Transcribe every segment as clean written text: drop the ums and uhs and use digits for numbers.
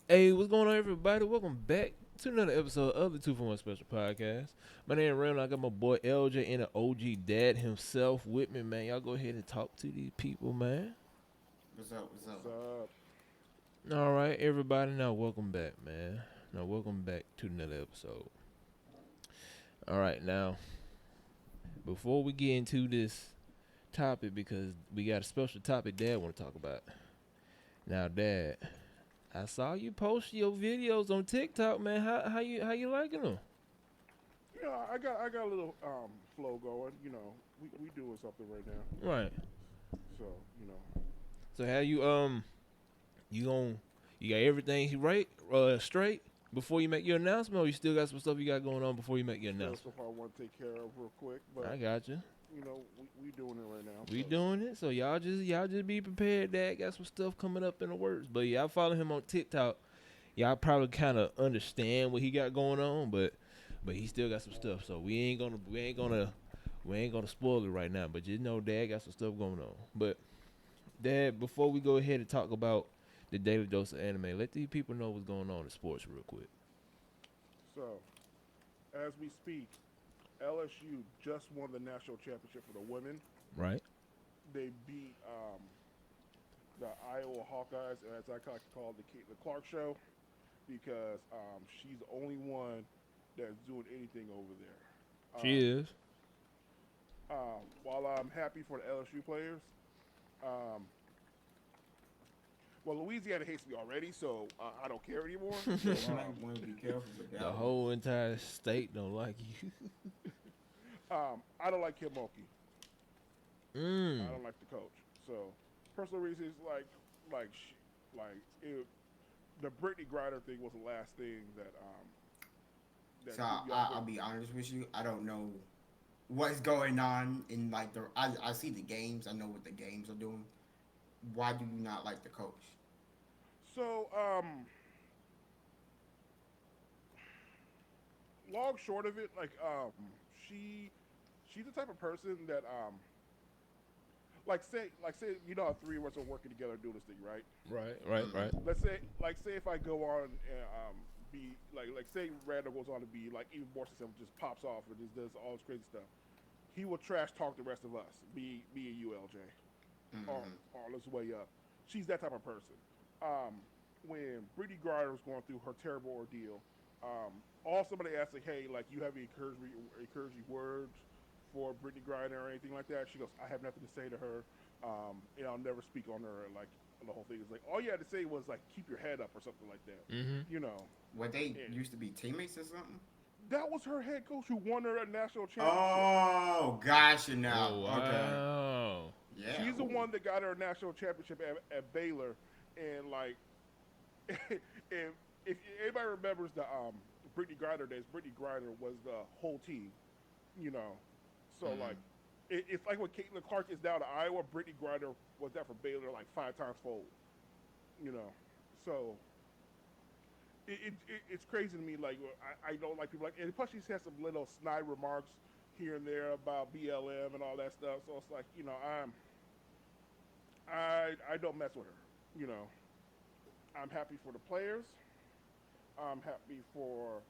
Hey, what's going on, everybody? Welcome back to another episode of the Two for One Special Podcast. My name is Randall. I got my boy LJ and the OG Dad himself with me, man. Y'all go ahead and talk to these people, man. What's up? What's What's up? up? All right, everybody. Now, welcome back, man. Now, welcome back to another episode. All right, now, before we get into this topic, because we got a special topic Dad want to talk about. Now, Dad, I saw you post your videos on TikTok, man. How you liking them? I got a little flow going. We doing something right now. Right. So you know, So how you gon' you got everything right straight before you make your announcement, or you still got some stuff you got going on before you make your still announcement? stuff I want to take care of real quick, but I got you. we doing it right now. We So doing it, so y'all just be prepared. Dad got some stuff coming up in the works, but y'all follow him on TikTok. Y'all probably kind of understand what he got going on, but he still got some stuff. So we ain't gonna spoil it right now. But just know Dad got some stuff going on. But Dad, before we go ahead and talk about the daily dose of anime, let these people know what's going on in sports real quick. so as we speak, LSU just won the national championship for the women. Right? They beat the Iowa Hawkeyes, as I like to call it, the Clark Show, because she's the only one that's doing anything over there. She is. While I'm happy for the LSU players, um, well, Louisiana hates me already, so I don't care anymore. So, Yeah, you might want to be careful with The that one. whole entire state don't like you. I don't like Kim Mulkey. Mm. I don't like the coach. So, personal reasons, like it, the Brittany Griner thing was the last thing that So threw me off. I'll be honest with you. I don't know what's going on in like the. I see the games. I know what the games are doing. Why do you not like the coach? So, long short of it, she she's the type of person that like say how three of us are working together doing this thing, right? Right, right, right. Mm-hmm. Let's say if I go on and be like say Randall goes on to be like even more successful, just pops off and just does all this crazy stuff. He will trash talk the rest of us, me and you, LJ, Mm-hmm. all this way up. She's that type of person. When Brittany Griner was going through her terrible ordeal, all somebody asked like, "Hey, like you have any encouraging words for Brittany Griner or anything like that?" She goes, "I have nothing to say to her, and I'll never speak on her." Like the whole thing is like, all you had to say was like, "Keep your head up" or something like that, Mm-hmm. you know. Were they And used to be teammates or something? that was her head coach who won her a national championship. Oh, gotcha. Now, Oh okay. wow. Yeah. She's the Ooh. one that got her a national championship at Baylor, and like, and if anybody remembers the Brittany Griner days, Brittany Griner was the whole team, you know. So Mm-hmm. like, it's like when Caitlin Clark is down to Iowa, Brittany Griner was that for Baylor like 5 times fold, you know. So it's crazy to me. Like I don't like people like, and plus she has some little snide remarks here and there about BLM and all that stuff. So it's like I don't mess with her. You know, I'm happy for the players. I'm happy for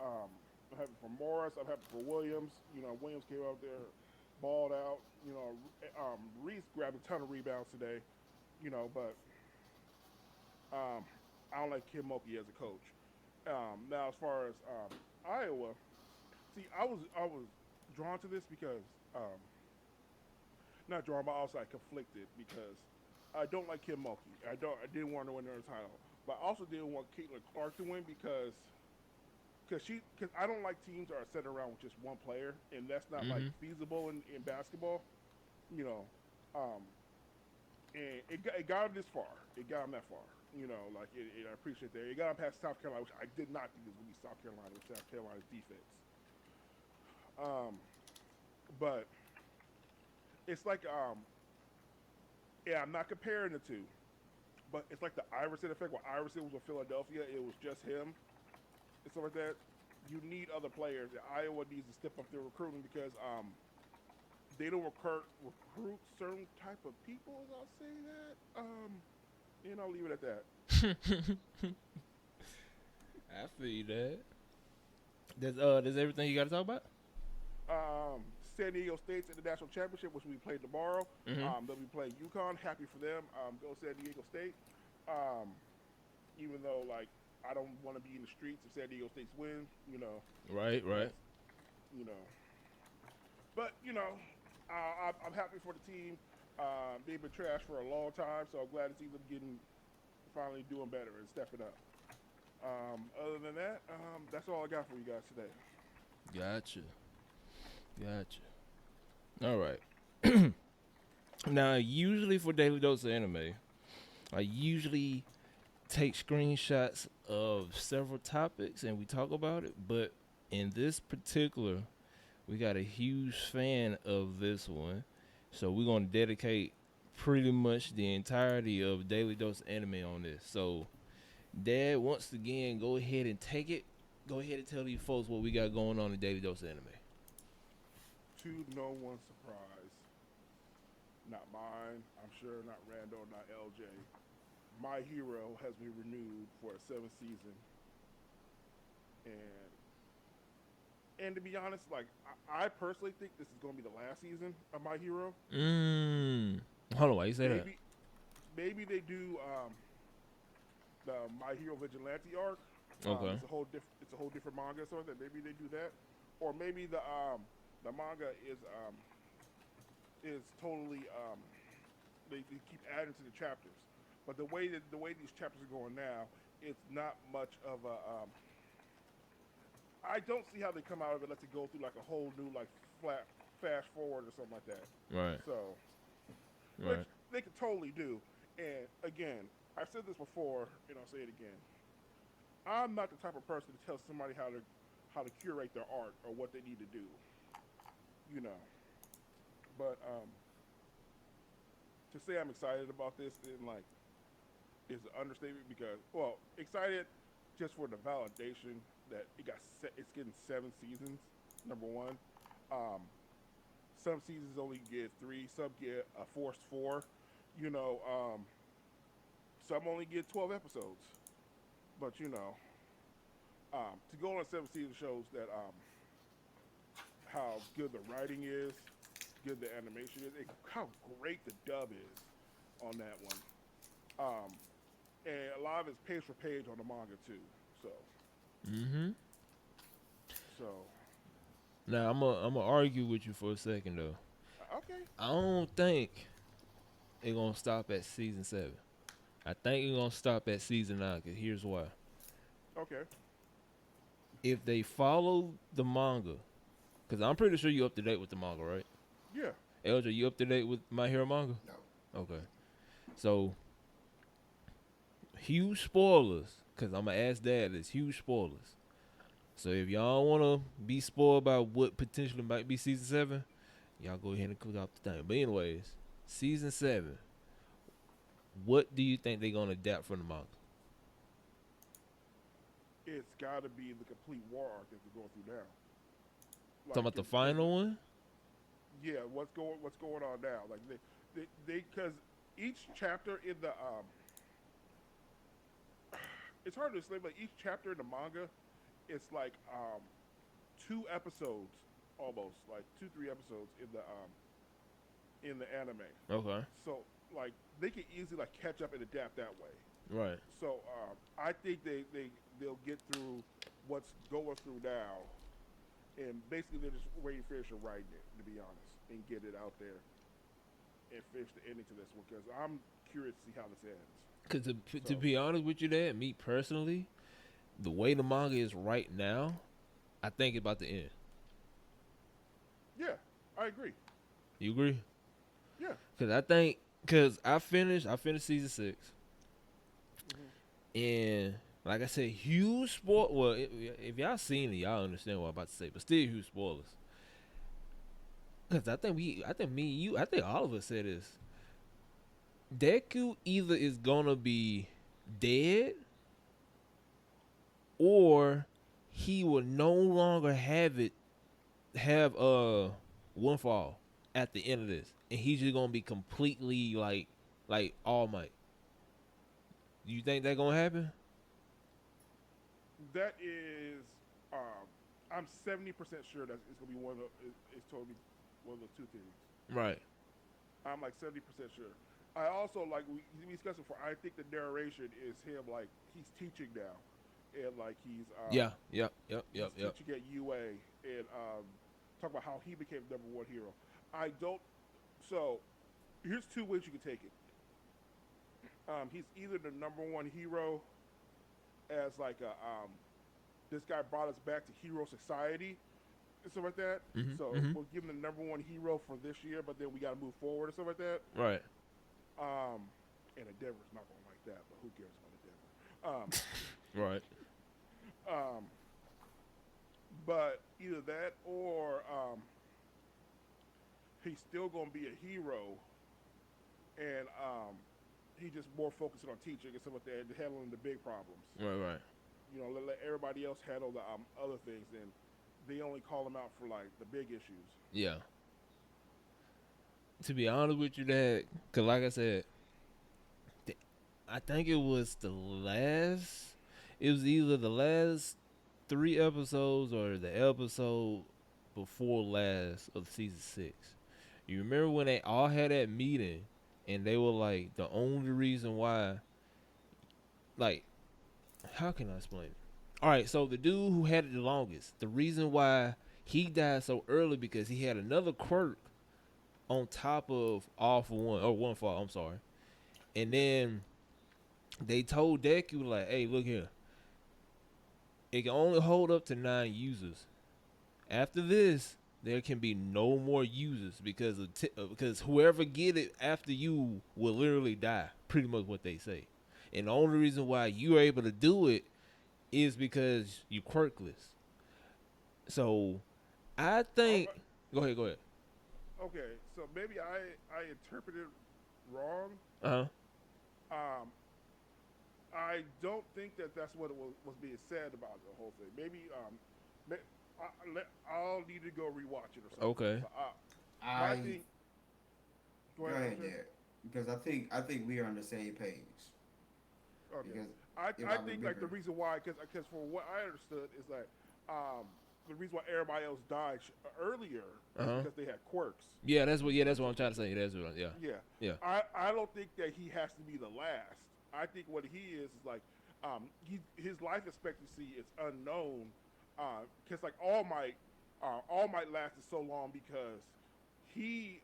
um, I'm happy for Morris. I'm happy for Williams. You know, Williams came out there, balled out. You know, Reese grabbed a ton of rebounds today. You know, but um, I don't like Kim Mulkey as a coach. Now, as far as Iowa, see, I was drawn to this because not drawn, but also I conflicted because I don't like Kim Mulkey. I didn't want her to win her title, but I also didn't want Caitlin Clark to win because I don't like teams that are set around with just one player, and that's not like Mm-hmm. feasible in basketball. You know, um, and it got him this far. It got him that far. You know, like I appreciate that. It got him past South Carolina, which I did not think it was going to be South Carolina with South Carolina's defense. Um, but it's like yeah, I'm not comparing the two, but it's like the Iverson effect. When Iverson was with Philadelphia, it was just him and stuff like that. You need other players. And Iowa needs to step up their recruiting because they don't recruit certain type of people. I'll say that. And I'll leave it at that. I feel that. That's everything you got to talk about. San Diego State's in the national championship, which we play tomorrow. Mm-hmm. They'll be playing UConn. Happy for them. Go San Diego State. Um, even though like I don't want to be in the streets if San Diego State's win, Right. you know. But I'm happy for the team. They've been trash for a long time, so I'm glad to see them finally doing better and stepping up. Other than that, that's all I got for you guys today. Gotcha. All right. Now, usually for Daily Dose of Anime, I usually take screenshots of several topics and we talk about it. But in this particular, we got a huge fan of this one. So we're going to dedicate pretty much the entirety of Daily Dose of Anime on this. So, Dad, once again, go ahead and take it. Go ahead and tell these folks what we got going on in Daily Dose of Anime. To no one's surprise, not mine, I'm sure not Randall, not LJ, My Hero has been renewed for a 7th season. And to be honest, like I personally think this is going to be the last season of My Hero. Hold on, why you say that? Maybe they do the My Hero Vigilante arc. Okay. It's a whole different manga, so that maybe they do that, or maybe the manga is totally they keep adding to the chapters. But the way these chapters are going now, it's not much of a. I don't see how they come out of it unless they go through like a whole new like fast forward or something like that. Right. So, which they could totally do. And again, I've said this before, and I'll say it again. I'm not the type of person to tell somebody how to curate their art or what they need to do. But to say I'm excited about this and like is an understatement because excited just for the validation that it's getting 7 seasons. Number one, some seasons only get 3, some get a forced 4. Some only get 12 episodes. But to go on a 7 season shows that how good the writing is, good the animation is, and how great the dub is on that one. And a lot of it's page for page on the manga too. So. So. Now I'm gonna argue with you for a second though. Okay. I don't think it's gonna stop at season 7. I think it's gonna stop at season 9. Cause here's why. Okay. If they follow the manga, cause I'm pretty sure you up to date with the manga, right? Yeah. LJ, you up to date with My Hero manga? No. Okay. So, huge spoilers, because I'm going to ask Dad, it's huge spoilers. So, if y'all want to be spoiled about what potentially might be season 7, y'all go ahead and cook off the thing. But anyways, season 7, what do you think they're going to adapt from the manga? It's got to be the complete war arc that we're going through now. Talking about the final one? Yeah, what's going on now? Like they because each chapter in the it's hard to explain, but each chapter in the manga, it's like 2 episodes almost, like 2-3 episodes in the anime. Okay. So like they can easily like catch up and adapt that way. Right. So I think they'll get through what's going through now, and basically they're just waiting to finish writing it, to be honest, and get it out there and finish the ending to this one, because I'm curious to see how this ends. Because to be honest with you, Dad, me personally, the way the manga is right now, I think it's about to end. Yeah, I agree. You agree? Yeah. Because I finished season 6. And like I said, huge spoil. Well, if y'all seen it, y'all understand what I'm about to say. But still, huge spoilers. Because I think all of us said this. Deku either is gonna be dead, or he will no longer have one fall at the end of this, and he's just gonna be completely like All Might. You think that gonna happen? That is, I'm 70% sure that it's gonna be one of the, it's totally one of those two things. Right. I'm like 70% sure. I also like we discussed before. I think the narration is him like he's teaching now, and like Yeah. Yep. Yep. he's Yep. Yep. teaching at UA and talk about how he became number one hero. I don't. So here's two ways you can take it. He's either the number one hero as like a this guy brought us back to hero society and stuff like that. Mhm. So Mhm. we'll give him the number one hero for this year, but then we got to move forward and stuff like that. Right. And Endeavor's not gonna like that, but who cares about Endeavor? Right. Um, but either that or he's still gonna be a hero, and he just more focusing on teaching and stuff like that, and handling the big problems. Right. Right. You know, let everybody else handle the other things, and they only call him out for like the big issues. Yeah. To be honest with you, that because like I said, I think it was the last. It was either the last 3 episodes or the episode before last of season 6. You remember when they all had that meeting and they were like, the only reason why, like, how can I explain it? All right, so the dude who had it the longest, the reason why he died so early because he had another quirk on top of all for one or one for all, I'm sorry. And then they told Deku like, "Hey, look here. It can only hold up to 9 users. After this, there can be no more users because because whoever get it after you will literally die. Pretty much what they say. And the only reason why you're able to do it is because you're quirkless. So, I think. Right. Go ahead. Go ahead. Okay, so maybe I interpreted wrong. Uh huh. I don't think that that's what it was being said about the whole thing. Maybe I'll need to go rewatch it or something. Okay. So, I my thing. go ahead, Derek, because I think we are on the same page. Okay. Because I if I think like the remember, reason why, because for what I understood is that the reason why everybody else died earlier is Uh-huh. because they had quirks. Yeah, that's what I'm trying to say. That's what. Yeah. Yeah. Yeah. I don't think that he has to be the last. I think what he is like his life expectancy is unknown. Because like All Might lasted so long because he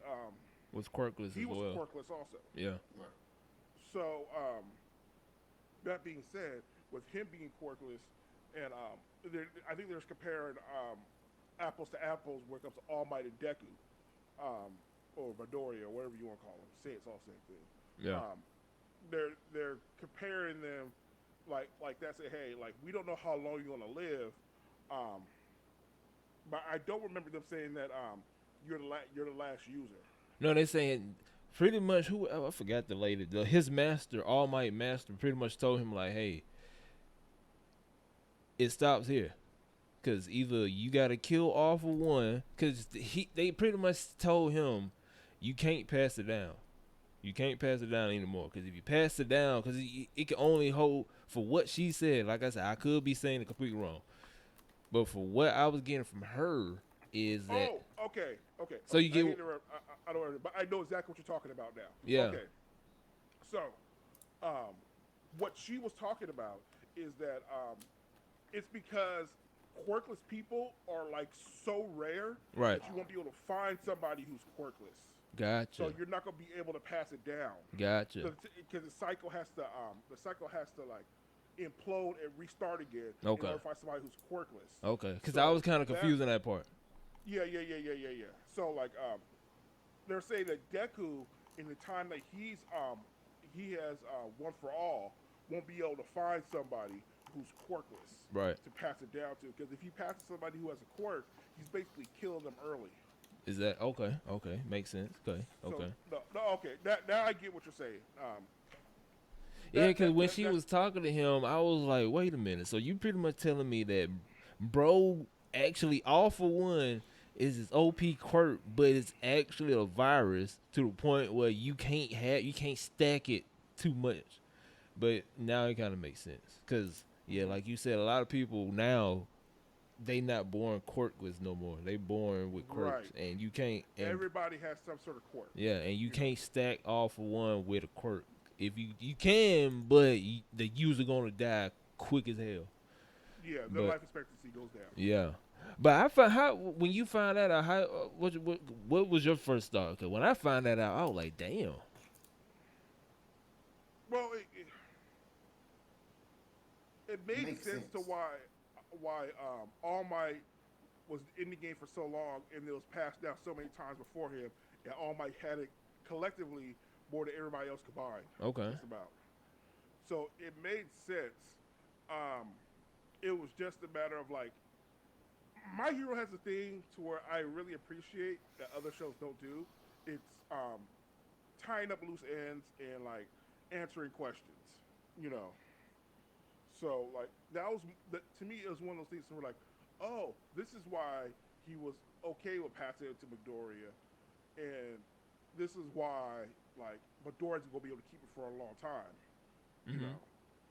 Was quirkless he as was well. quirkless also. Yeah. So that being said, with him being quirkless, and I think there's comparing apples to apples when it comes to All Might and Deku, or Midoriya, or whatever you want to call them. Say it's all the same thing. Yeah. They're comparing them like that. Say, hey, like we don't know how long you're gonna live, but I don't remember them saying that you're the last user. No, they saying pretty much I forgot the lady. His master, All Might Master, pretty much told him like, "Hey, it stops here, cause either you gotta kill all for one, cause they pretty much told him you can't pass it down. You can't pass it down anymore, cause if you pass it down, cause it can only hold for what she said. Like I said, I could be saying it completely wrong, but for what I was getting from her is that Okay. So you get I don't, but I know exactly what you're talking about now. Yeah. Okay. So, what she was talking about is that it's because quirkless people are like so rare right. that you won't be able to find somebody who's quirkless. Gotcha. So you're not gonna be able to pass it down. Gotcha. Because the cycle has to like implode and restart again Okay. in order to find somebody who's quirkless. Okay, because So I was kind of confused in that part. Yeah. So like they're saying that Deku in the time that he has one for all won't be able to find somebody who's quirkless Right. to pass it down to, because if he passes somebody who has a quirk, he's basically killing them early. Is that okay? Okay, makes sense. Okay, okay. So, no, okay. Now I get what you're saying. Yeah, because when she was talking to him, I was like, wait a minute. So you pretty much telling me that bro actually All for One is his OP quirk, but it's actually a virus to the point where you can't stack it too much. But now it kind of makes sense because Yeah, like you said, a lot of people now they not born quirkless no more. They born with quirks, Right. and you can't. And Everybody has some sort of quirk. yeah, and you You know. can't stack off of one with a quirk. If you can, but the user gonna die quick as hell. Yeah, their But life expectancy goes down. yeah, but I found how when you find that out, how what was your first thought? Cause when I found that out, I was like, damn. Well, it It made makes sense to sense. why All Might was in the game for so long and it was passed down so many times before him, and All Might had it collectively more than everybody else combined, Okay. just about. So it made sense. Um, it was just a matter of like, my hero has a thing to where I really appreciate that other shows don't do. It's tying up loose ends and like answering questions, you know. So like that was that, to me it was one of those things where like, oh, this is why he was okay with passing it to Midoriya, and this is why like Midoriya's gonna be able to keep it for a long time, you Mhm. know,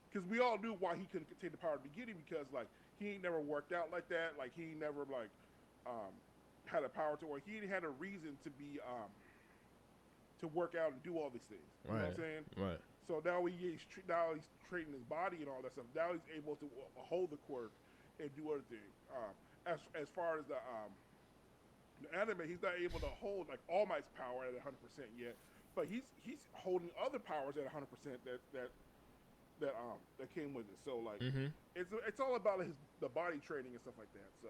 because we all knew why he couldn't contain the power at the beginning because like he ain't never worked out like that, like he never like um, had a power to where he had a reason to be to work out and do all these things. You know what Right. I'm saying? Right. So now he's training his body and all that stuff. Now he's able to hold the quirk and do other things. As far as the anime, he's not able to hold like All Might's power at 100% yet, but he's holding other powers at 100% that came with it. So like Mhm. it's all about the body training and stuff like that. So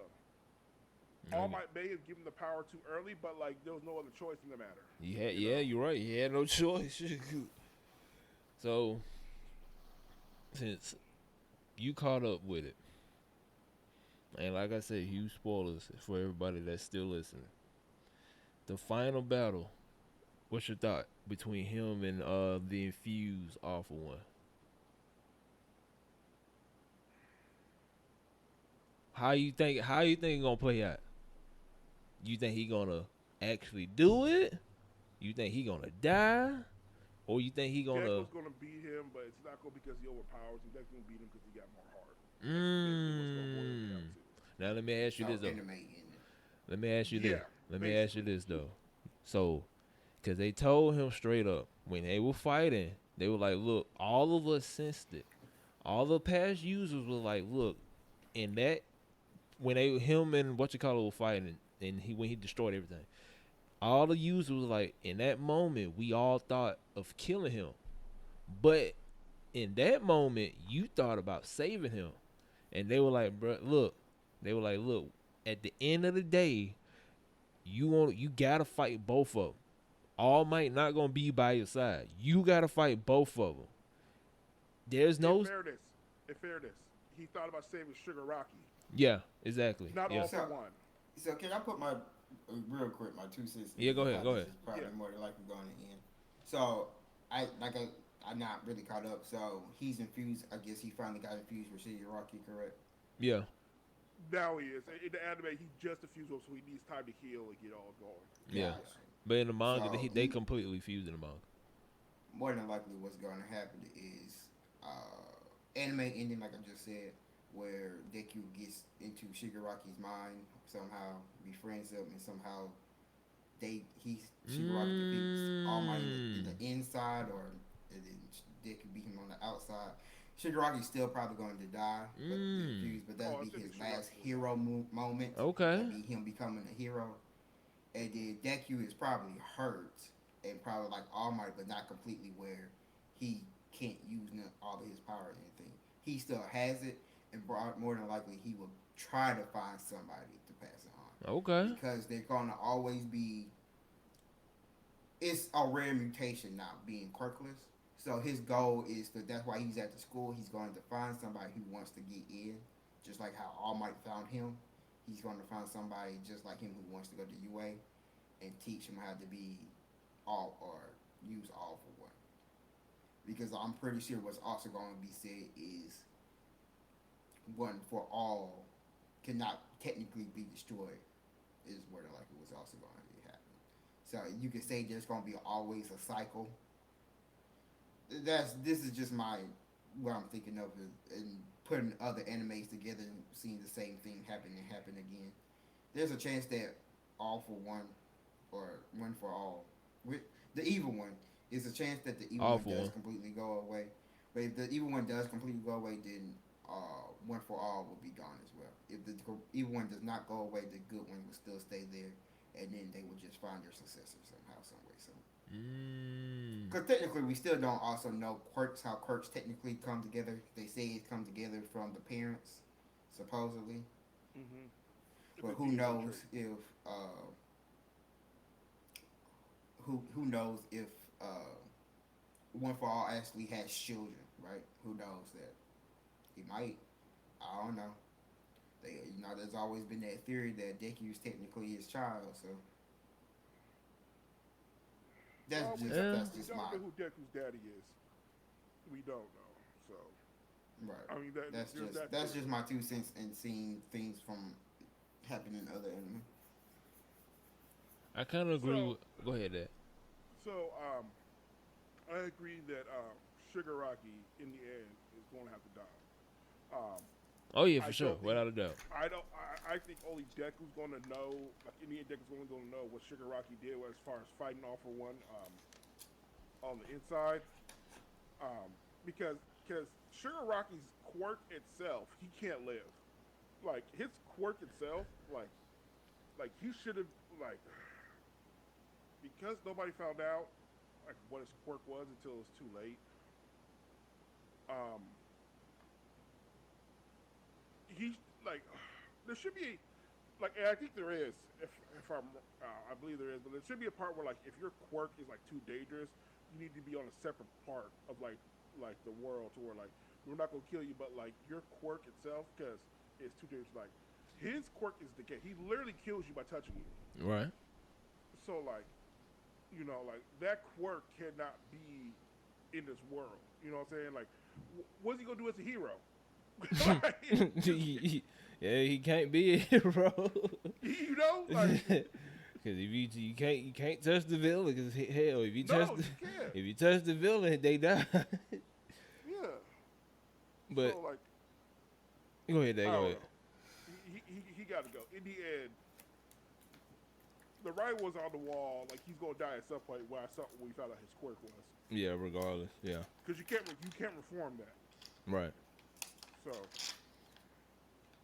All Okay. Might may have given the power too early, but like there was no other choice in the matter. You Yeah, know. you're right. He had no choice. So since you caught up with it, and like I said, huge spoilers for everybody that's still listening. The final battle. What's your thought between him and the infused awful one? How you think he gonna play out? You think he gonna actually do it? You think he gonna die? Or you think he gonna Gecko's gonna beat him, but it's not gonna be because he overpowers him. Gecko's gonna beat him because he got more heart. That's basically what's gonna boil it down Mmm. to. Now let me ask you So this though. anime in it. Let me ask you this. Yeah, Let me ask you basically. this though. So, cause they told him straight up when they were fighting, they were like, "Look, all of us sensed it. All the past users were like, look, in that when they him and what you call it were fighting, and he when he destroyed everything, all the users was like, in that moment, we all thought of killing him, but in that moment, you thought about saving him, and they were like, bro, look, they were like, look, at the end of the day, you gotta fight both of them. All Might not gonna be by your side. You gotta fight both of them. There's In no, fairness, in fairness, he thought about saving Sugar Rocky, yeah, exactly, not yeah, all for So, one. so can I put my real quick my 2 cents yeah. in Go ahead, how go this ahead. is Yeah, probably more than likely going to end. So I'm not really caught up. So he's infused. I guess he finally got infused with Shigaraki, correct? Yeah, now he is. In the anime, he just defused him, so he needs time to heal and get all going. yeah. Yeah. Gotcha. But in the manga, So they he completely fused in the manga. more than likely what's going to happen is anime ending, like I just said, where Deku gets into Shigaraki's mind somehow, befriends him, and somehow Shigaraki defeats All Might in Mm. the inside, or and then Deku beat him on the outside. Shigaraki's still probably going to die, but Mm. infused. But Oh, that'll I be think his the Sugar last Rocky will hero die. moment. Okay. That'll be him becoming a hero. And then Deku is probably hurt and probably like All Might, but not completely where he can't use all of his power or anything. He still has it, and more than likely he will try to find somebody to pass it on Okay. because they're gonna always be. It's a rare mutation now being quirkless. So his goal is to. That's why he's at the school. He's going to find somebody who wants to get in, just like how All Might found him. He's going to find somebody just like him who wants to go to UA and teach him how to be all or use all for one. Because I'm pretty sure what's also going to be said is one for all cannot technically be destroyed is where like it was also going to be happening. So you could say there's going to be always a cycle. This is just my what I'm thinking of and putting other animes together and seeing the same thing happen and happen again. There's a chance that all for one or one for all, with the evil one, is a chance that the evil All one for does one. completely go away. But if the evil one does completely go away, then one for all will be gone as well. If the evil one does not go away, the good one will still stay there, and then they will just find their successor somehow, some way. So, Mm. because technically, we still don't also know quirks how quirks technically come together. They say it come together from the parents, supposedly. Mm-hmm. It's But a who DNA knows trait. if who knows if uh, one for all actually has children, right? Who knows that he might? I don't know. There's always been that theory that Deku is technically his child. So Well, Yeah. that's we just don't my know who Deku's daddy is. We don't know. So right. I mean, that there's that That's theory. just my 2 cents in seeing things from happening in other anime. I kind of agree So with. Go ahead, Dad. so I agree that Shigaraki in the end is going to have to die. Um, Oh yeah, for I sure, don't think without a doubt. I don't. I think only Deku's going to know. Like in the end, Deku's only going to know what Shigaraki did as far as fighting All for One on the inside. Um, because Shigaraki's quirk itself, he can't live. Like his quirk itself, like he should have like because nobody found out like what his quirk was until it was too late. Um, he like there should be like and I think there is if I'm I believe there is, but there should be a part where like if your quirk is like too dangerous, you need to be on a separate part of like the world to where like we're not gonna kill you, but like your quirk itself because it's too dangerous. Like his quirk is decay. He literally kills you by touching you. Right. So like like that quirk cannot be in this world. You know what I'm saying? Like what's he gonna do as a hero? Like, Yeah, he can't be a hero. like Because if you can't touch the villain. Because hell, no, you can't. if you touch the villain, they die. Yeah. But So like go ahead, Dad. I Go don't ahead. know. He got to go. In the end, the writing was on the wall. Like he's gonna die at some point. When I saw when we found out his quirk was, Yeah, regardless. Yeah. because you can't reform that. Right. So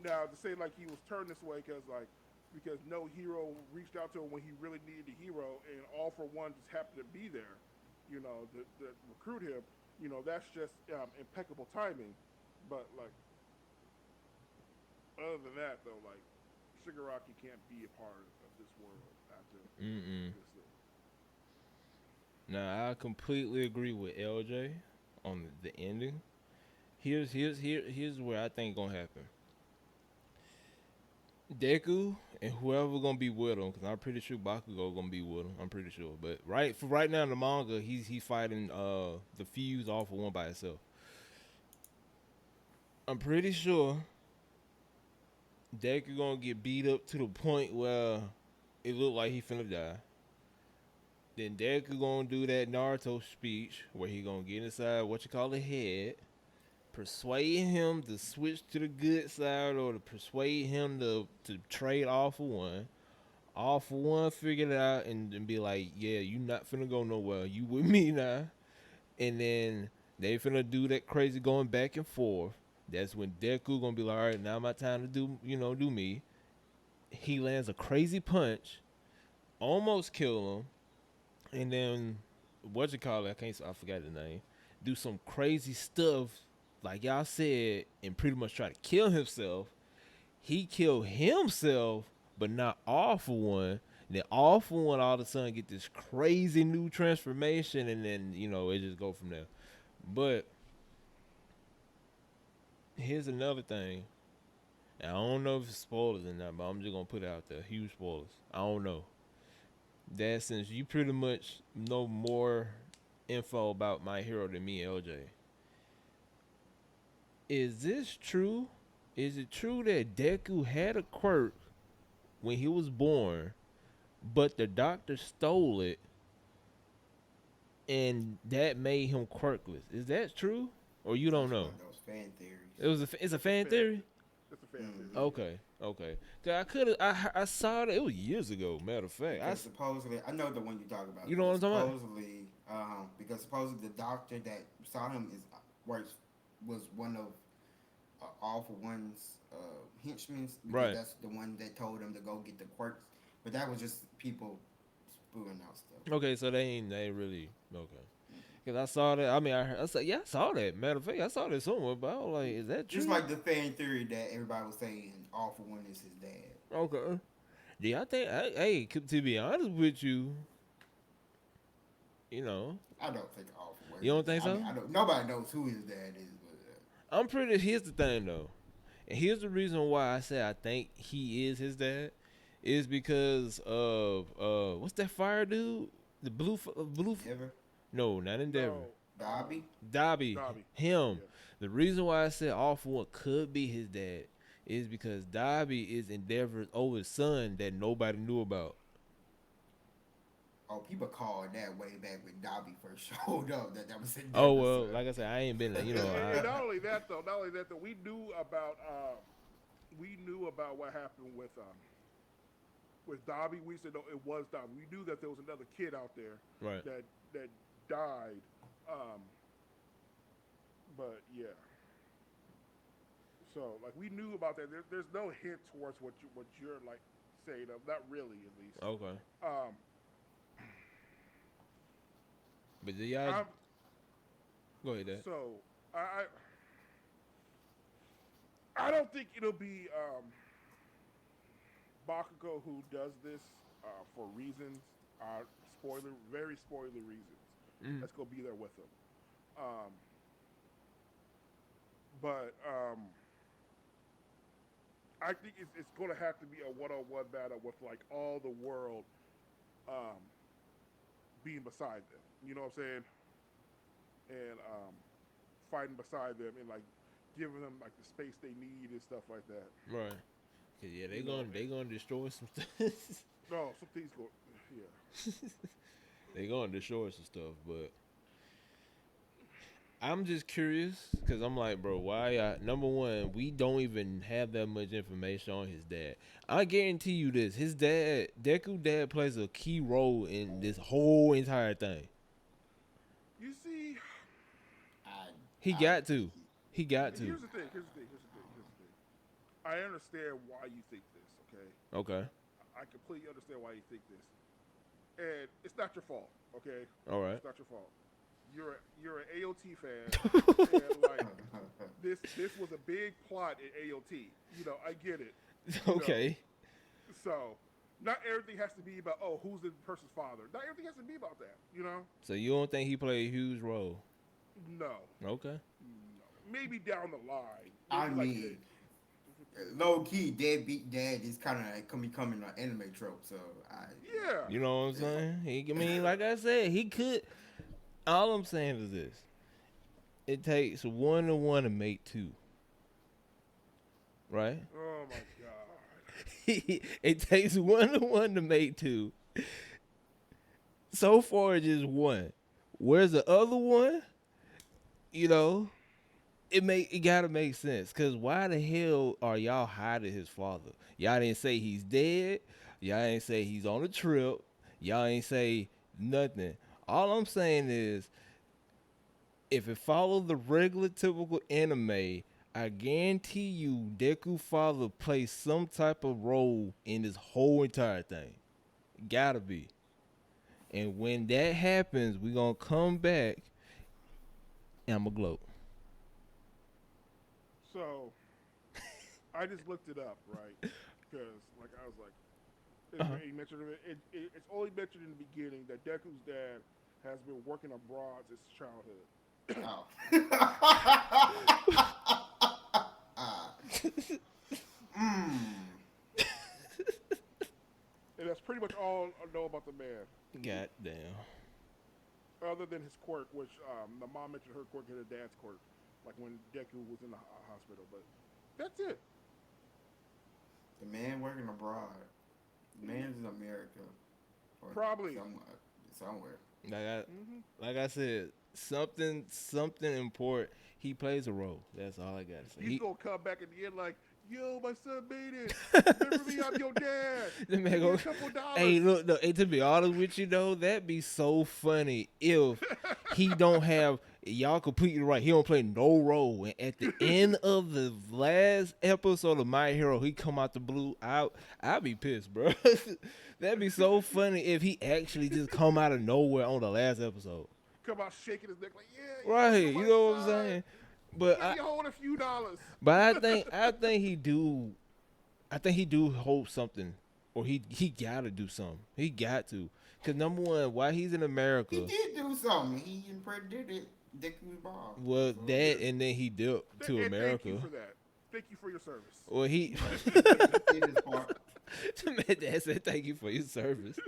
now to say like he was turned this way because no hero reached out to him when he really needed a hero, and All for One just happened to be there, to recruit him. That's just impeccable timing. But like other than that though, like Shigaraki can't be a part of this world after Mm-mm. this thing. Now I completely agree with LJ on the ending. Here's where I think gonna happen. Deku and whoever gonna be with him, because I'm pretty sure Bakugo gonna be with him. I'm pretty sure, but right now in the manga, he's fighting the Fuse All for One by himself. I'm pretty sure Deku gonna get beat up to the point where it look like he finna die. Then Deku gonna do that Naruto speech where he gonna get inside what you call the head, persuade him to switch to the good side or to persuade him to trade All for One. All for One figure it out and be like, yeah, you not finna go nowhere. You with me now. And then they finna do that crazy going back and forth. That's when Deku gonna be like, all right, now my time to do me. He lands a crazy punch, almost kill him, and then what you call it? I forgot the name. Do some crazy stuff, like y'all said, and pretty much try to kill himself. He killed himself, but not All for One. Then All for One all of a sudden get this crazy new transformation, and then it just go from there. But here's another thing. And I don't know if it's spoilers or not, but I'm just gonna put it out there. Huge spoilers. I don't know. That since you pretty much know more info about My Hero than me, LJ. Is this true? Is it true that Deku had a quirk when he was born, but the doctor stole it, and that made him quirkless? Is that true, or you don't That's one know? of those fan theories. It's a It's a fan fan. theory. It's a fan theory. Mm-hmm. Yeah. Okay, okay. 'Cause I could have. I saw it. It was years ago. Matter of fact, Because supposedly, I know the one you're talking about. you know what I'm talking about? Because supposedly the doctor that saw him works was one of All for One's henchmen, because Right. that's the one that told him to go get the quirks. But that was just people spewing out stuff. Okay, so they ain't really okay. Cause I saw that. I mean, I said, yeah, I saw that. Matter of fact, I saw that somewhere. But I was like, is that Just true? like the fan theory that everybody was saying, All for One is his dad. Okay. Yeah, I think. Hey, to be honest with you, you know, I don't think All for One. you don't think I mean, so? I don't. Nobody knows who his dad is, I'm pretty. Here's the thing, though, and here's the reason why I say I think he is his dad, is because of what's that fire dude? The blue. Ever No, not Endeavor. No. Dobby. Dobby, Dobby. him. Yeah. The reason why I said all for one could be his dad is because Dobby is Endeavor's oldest son that nobody knew about. Oh, people called that way back when Dobby first showed up. That was Endeavor's Oh well, son. like I said, I ain't been, you know, And I, not only that though, we knew about what happened with Dobby. We said no, it was Dobby. We knew that there was another kid out there right. that died. Um, but yeah, so like we knew about that. There's no hint towards what you're like saying of, not really at least. Okay, Um, but the y'all I'm, go ahead, Dad. so I don't think it'll be Bakugo who does this for reasons, very spoiler reasons. Mm. Let's go be there with him. Um, but I think it's going to have to be a one-on-one battle with like all the world um, being beside them. You know what I'm saying? And fighting beside them and like giving them like the space they need and stuff like that. Right. Cause yeah, You know, they gonna destroy some stuff. no, some things go. Yeah. They gonna destroy some stuff, but I'm just curious because I'm like, bro, why? Number one, we don't even have that much information on his dad. I guarantee you this: his dad, Deku dad, plays a key role in this whole entire thing. You see, He I got to. He got to. here's the thing. I understand why you think this. Okay, Okay. I completely understand why you think this, and it's not your fault. Okay, All right. it's not your fault. You're an AOT fan, and like this was a big plot in AOT. You know, I get it. Okay. So, not everything has to be about who's the person's father. Not everything has to be about that. You know, So you don't think he played a huge role? no, Okay. maybe down the line. I Maybe mean, low key, deadbeat dad is kind of like becoming an anime trope. So yeah. You know what I'm saying? I mean, like I said, he could. All I'm saying is this: it takes 1 to 1 to make 2, right? Oh my god. It takes 1 to 1 to make 2. So far, it's just 1. Where's the other one? You know, it gotta make sense. Cause why the hell are y'all hiding his father? Y'all didn't say he's dead. Y'all ain't say he's on a trip. Y'all ain't say nothing. All I'm saying is, if it followed the regular typical anime, I guarantee you Deku father plays some type of role in this whole entire thing. Gotta be. And when that happens, we gonna come back and I'ma gloat. So, I just looked it up, right? Because, like, I was like, he mentioned it's only mentioned in the beginning that Deku's dad has been working abroad since childhood. And that's pretty much all I know about the man. God damn. Other than his quirk, which the mom mentioned her quirk and her dad's quirk, like when Deku was in the hospital. But that's it. The man working abroad. The man's in America. Or Probably. somewhere. Like I said, something important. he plays a role. That's all I gotta say. He's gonna come back at the end like, "Yo, my son made it. Remember me? I'm your dad. The man Give me go, a couple dollars." hey, look, no, hey, to be honest with you though, that'd be so funny if he don't have y'all completely right. He don't play no role, and at the end of the last episode of My Hero, he come out the blue. I'd be pissed, bro. That'd be so funny if he actually just come out of nowhere on the last episode. Come out shaking his neck like, "Yeah, Right, you're you my know what I'm son. saying? But Let me hold a few dollars." I think he do. I think he do hold something, or he gotta do something. He got to, cause number one, why he's in America. He did do something. He impregnated it. Dickie Bob. Well, So, that and then he dipped to And America. thank you for that. Thank you for your service. Well, he he did his part. Dad said thank you for your service,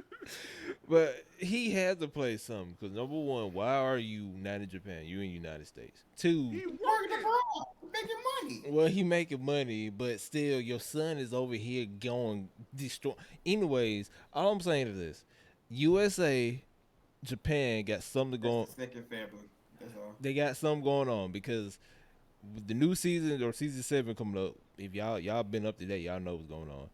but he had to play something. Cause number one, why are you not in Japan? You in the United States. Two, He Working worked it. abroad, making money. well, he making money, but still, your son is over here going destroy. Anyways, all I'm saying is this: USA, Japan got something going. That's the second family. That's all. They got something going on because with the new season or season 7 coming up. If y'all been up to date, y'all know what's going on.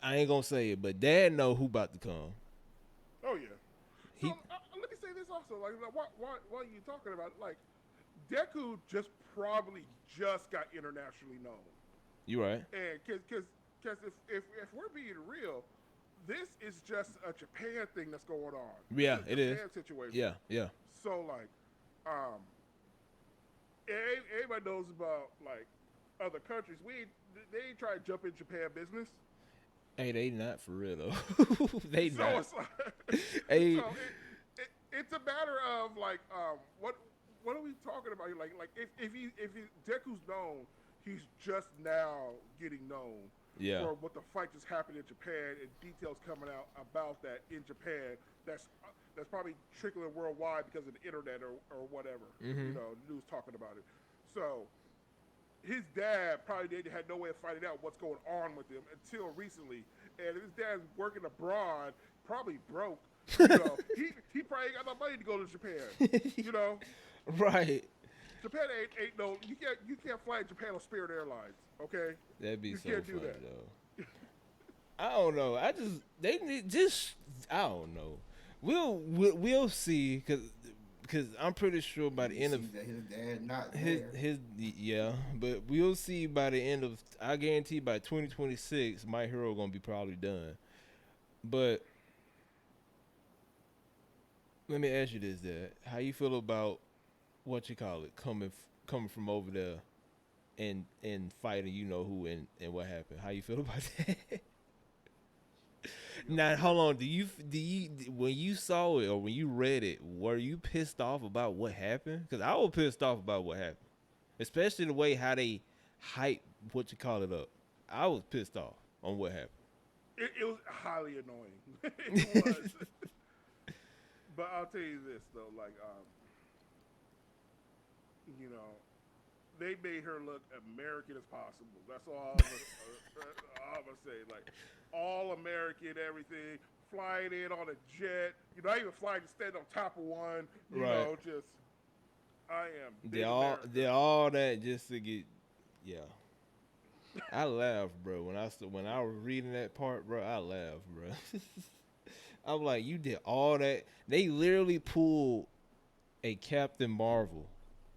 I ain't gonna say it, but Dad know who about to come. Oh yeah. He, So let me say this also. Like, why are you talking about it? Like, Deku probably just got internationally known, you right? and because if we're being real, this is just a Japan thing that's going on. Yeah, It's a it is. Japan situation. Yeah. So like, everybody knows about like other countries. They ain't try to jump in Japan business. Hey, they not for real though. They So not. it's like, Hey, so it's a matter of like, what are we talking about? Like if Deku's known, he's just now getting known yeah, for what the fight just happened in Japan and details coming out about that in Japan. That's probably trickling worldwide because of the internet or whatever. Mhm. You know, news talking about it. So his dad probably had no way of finding out what's going on with him until recently. And if his dad's working abroad, probably broke. You know, he probably ain't got no money to go to Japan. You know, right. Japan ain't no you can't fly in Japan on Spirit Airlines. Okay, That'd be you so can't funny do that. though. I don't know. They need just I don't know. We'll see because I'm pretty sure by the end of that his dad not there. his yeah, but we'll see by the end of I guarantee by 2026 My Hero gonna be probably done. But let me ask you this, Dad. How you feel about what you call it coming from over there and fighting you know who and what happened? How you feel about that? Now, hold on. Do you when you saw it or when you read it, were you pissed off about what happened? Because I was pissed off about what happened, especially the way how they hype what you call it up. I was pissed off on what happened. It was highly annoying. It was. But I'll tell you this though, like you know, they made her look American as possible. That's all I'm gonna say. Like all American, everything. Flying in on a jet. You know, I even flying to stand on top of one. You Right. know, just I am. Big They all that just to get yeah. I laughed, bro. When I was reading that part, bro, I laughed, bro. I'm like, you did all that. They literally pulled a Captain Marvel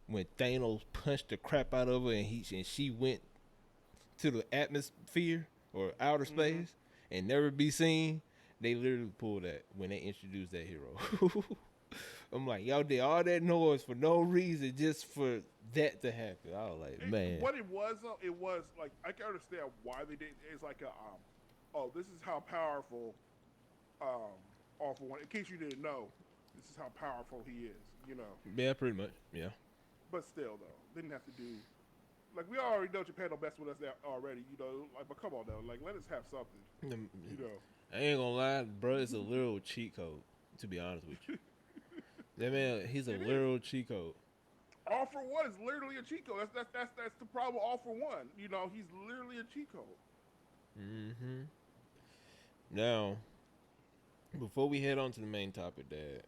when Thanos punched the crap out of her and she went to the atmosphere or outer space and never be seen. They literally pulled that when they introduced that hero. I'm like, y'all did all that noise for no reason, just for that to happen. I was like, man. What it was though, it was like I can understand why they did. It's like a oh, this is how powerful All For One. In case you didn't know, this is how powerful he is. You know. Yeah, pretty much. Yeah. But still, though, didn't have to do. Like we already know Japan don't mess with us there already. You know, like but come on though, like let us have something. You know. I ain't gonna lie, bro. It's a literal cheat code. To be honest with you, that man, he's a literal cheat code. All For One is literally a cheat code. That's the problem. All For One, you know, he's literally a cheat code. Mm-hmm. Now, before we head on to the main topic, Dad,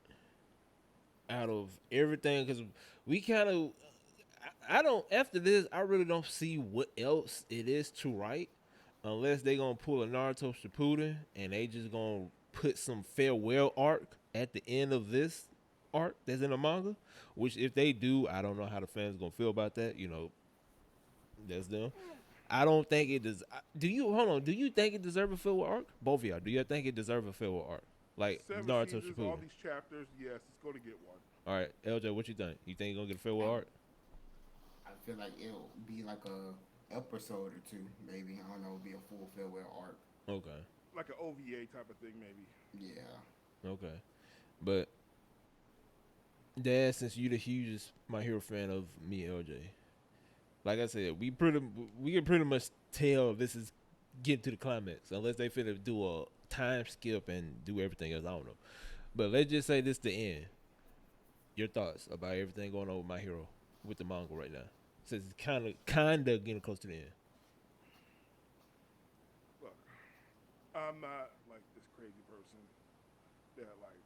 out of everything, because we kind of I don't. After this, I really don't see what else it is to write, unless they gonna pull a Naruto Shippuden and they just gonna put some farewell arc at the end of this arc that's in the manga. Which, if they do, I don't know how the fans gonna feel about that. You know, that's them. I don't think it does. Do you hold on? Do you think it deserves a farewell arc? Both of y'all. Do you think it deserves a farewell arc? Like Seven Naruto seasons, all Shippuden. these chapters. Yes, it's going to get one. All right, LJ, what you think? You think you're gonna get a farewell arc? I feel like it'll be like a episode or two, maybe. I don't know, it'll be a full farewell arc. Okay. Like an OVA type of thing, maybe. Yeah. Okay. But Dad, since you the hugest My Hero fan of me and LJ, like I said, we can pretty much tell this is getting to the climax, unless they finna do a time skip and do everything else. I don't know. But let's just say this the end. Your thoughts about everything going on with My Hero with the manga right now, since it's kinda getting close to the end. Look, I'm not like this crazy person that like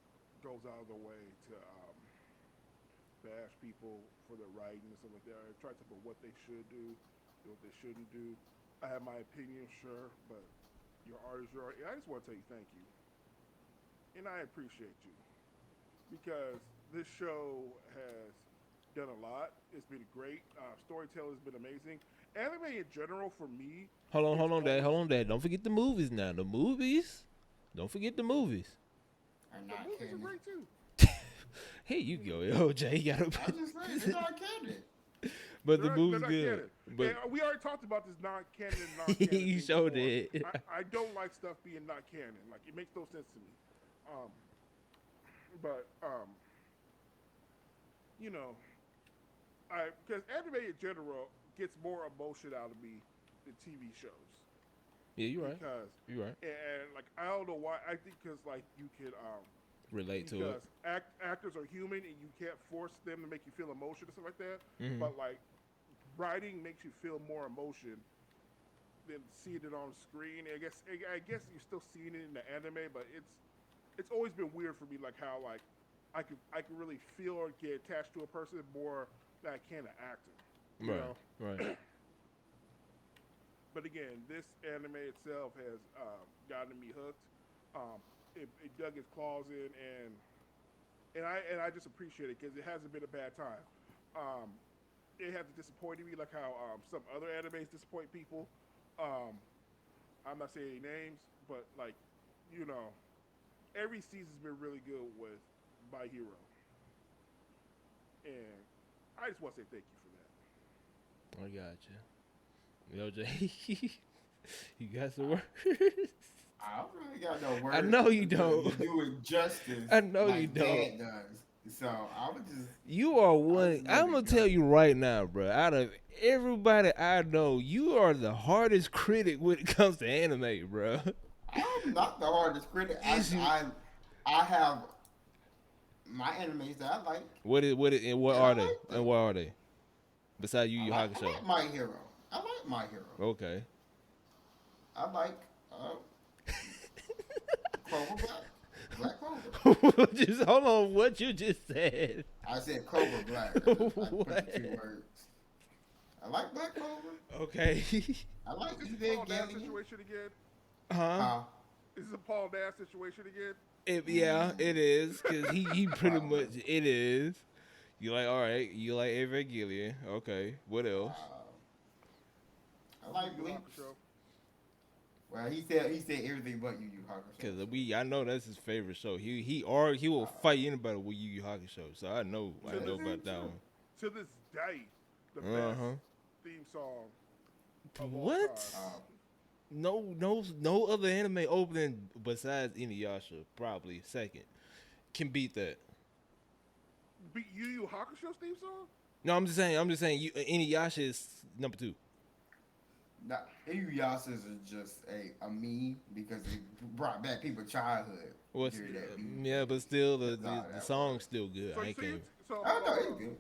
goes out of the way to bash people for their writing and stuff like that. I try to put what they should do what they shouldn't do. I have my opinion, sure, but your art is your art. I just want to tell you thank you, and I appreciate you because this show has done a lot. It's been great. Storytelling has been amazing. Anime in general for me. Hold on, Dad. Don't forget the movies now. The movies. Don't forget the movies. Are The not movies are canon. great too. Here you go, LJ. You gotta. I'm just saying, they're not canon. But the They're movie's not good. canon. But And we already talked about this non-canon, non-canon. you thing showed before. it. I don't like stuff being not canon. Like it makes no sense to me. But you know, because anime in general gets more emotion out of me than TV shows. Yeah, you're right. Because You're right. and like I don't know why. I think because like you could Relate to it. because actors are human and you can't force them to make you feel emotion and stuff like that. Mhm. But like writing makes you feel more emotion than seeing it on screen. I guess you're still seeing it in the anime, but it's always been weird for me, like how like I can really feel or get attached to a person more than I can an actor. You know? Right. But again, this anime itself has gotten me hooked. It dug its claws in, and I just appreciate it because it hasn't been a bad time. It hasn't disappointed me like how some other animes disappoint people. I'm not saying any names, but like you know, every season's been really good with My Hero, and I just want to say thank you for that. I got you. LJ, you got some words? I don't really got no words. I know you don't. You do it justice. I know like you don't. Dad does. So I would just. You are one. just let I'm it gonna go. tell you right now, bro. Out of everybody I know, you are the hardest critic when it comes to anime, bro. I'm not the hardest critic. Is you- I have my animes that I like. What and what Yeah, are I they? like them. And what are they? Besides Yu Yu I Hakusho. like My Hero. I like My Hero. Okay. I like Clover Black Clover. Just hold on. What you just said? I said Clover Black. I put the What? 2 words. I like Black Clover. Okay. I like Is this a Paul Nash Evangelion. situation again? Huh? Is this a Paul Nash situation again? Yeah, it is. Cause he pretty much it is. You like all right? You like Evangelion? Okay. What else? I like Yu Yu Bleach. Hakusho. Well, he said everything but Yu Yu Hakusho. Cause I know that's his favorite show. He will fight anybody with Yu Yu Hakusho. So I know about that one. To this day, the Uh-huh. best theme song of all What? time. No other anime opening besides Inuyasha, probably second, can beat that. Beat Yu Yu Hakusho's theme song? No, I'm just saying. Inuyasha is number 2. Nah, Inuyasha is just a meme because it brought back people's childhood. Well, during that meme. yeah, but still the Nah, that song's still good. So, I ain't care. so Oh no, it's good.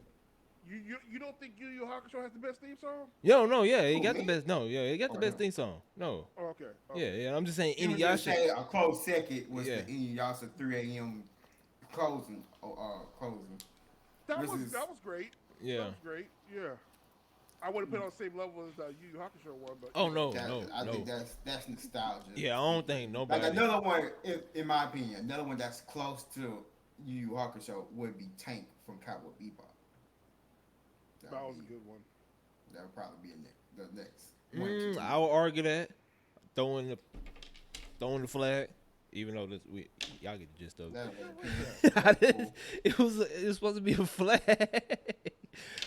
you don't think Yu Yu Hakusho has the best theme song? No, yeah, it Who, got the me? best. No, yeah, it got the Oh, best no. theme song. No, Oh, okay. yeah. I'm just saying You would just Inuyasha. say a close second was Yeah. the Inuyasha 3 a.m. closing. Closing. That This was is- that was great. Yeah. That was great. Yeah. I wouldn't put it on the same level as the Yu Yu Hakusho one, but Oh you know. no, That no, I think no. that's nostalgia. Yeah, I don't think Like nobody. another one, in my opinion, another one that's close to Yu Yu Hakusho would be Tank from Cowboy Bebop. That That would was a be good one. that would probably be the next one to two. I will argue that throwing the throwing the flag, even though this y'all get the gist of That Yeah, would what is that? be that's it. cool. It was supposed to be a flag.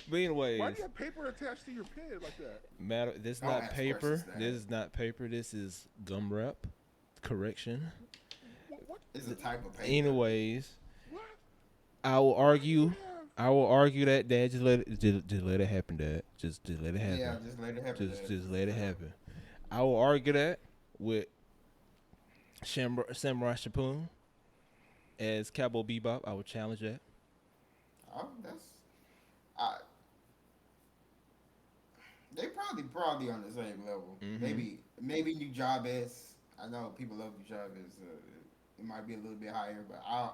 But Why anyways, do you have paper attached to your pen like that? matter. This is Don't not ask paper. questions, Dad. This is not paper. This is gum wrap. Correction. What? It's a type of paper. Anyways, What? I will Why do you argue. have? I will argue that Dad just let it happen, Dad. Just let it happen. Yeah, just let it happen. Just let it happen. I will argue that with Samurai Champloo as Cowboy Bebop. I would challenge that. Oh, that's. I, they probably on the same level. Mhm. Maybe New Job is. I know people love New Job is. It might be a little bit higher, but I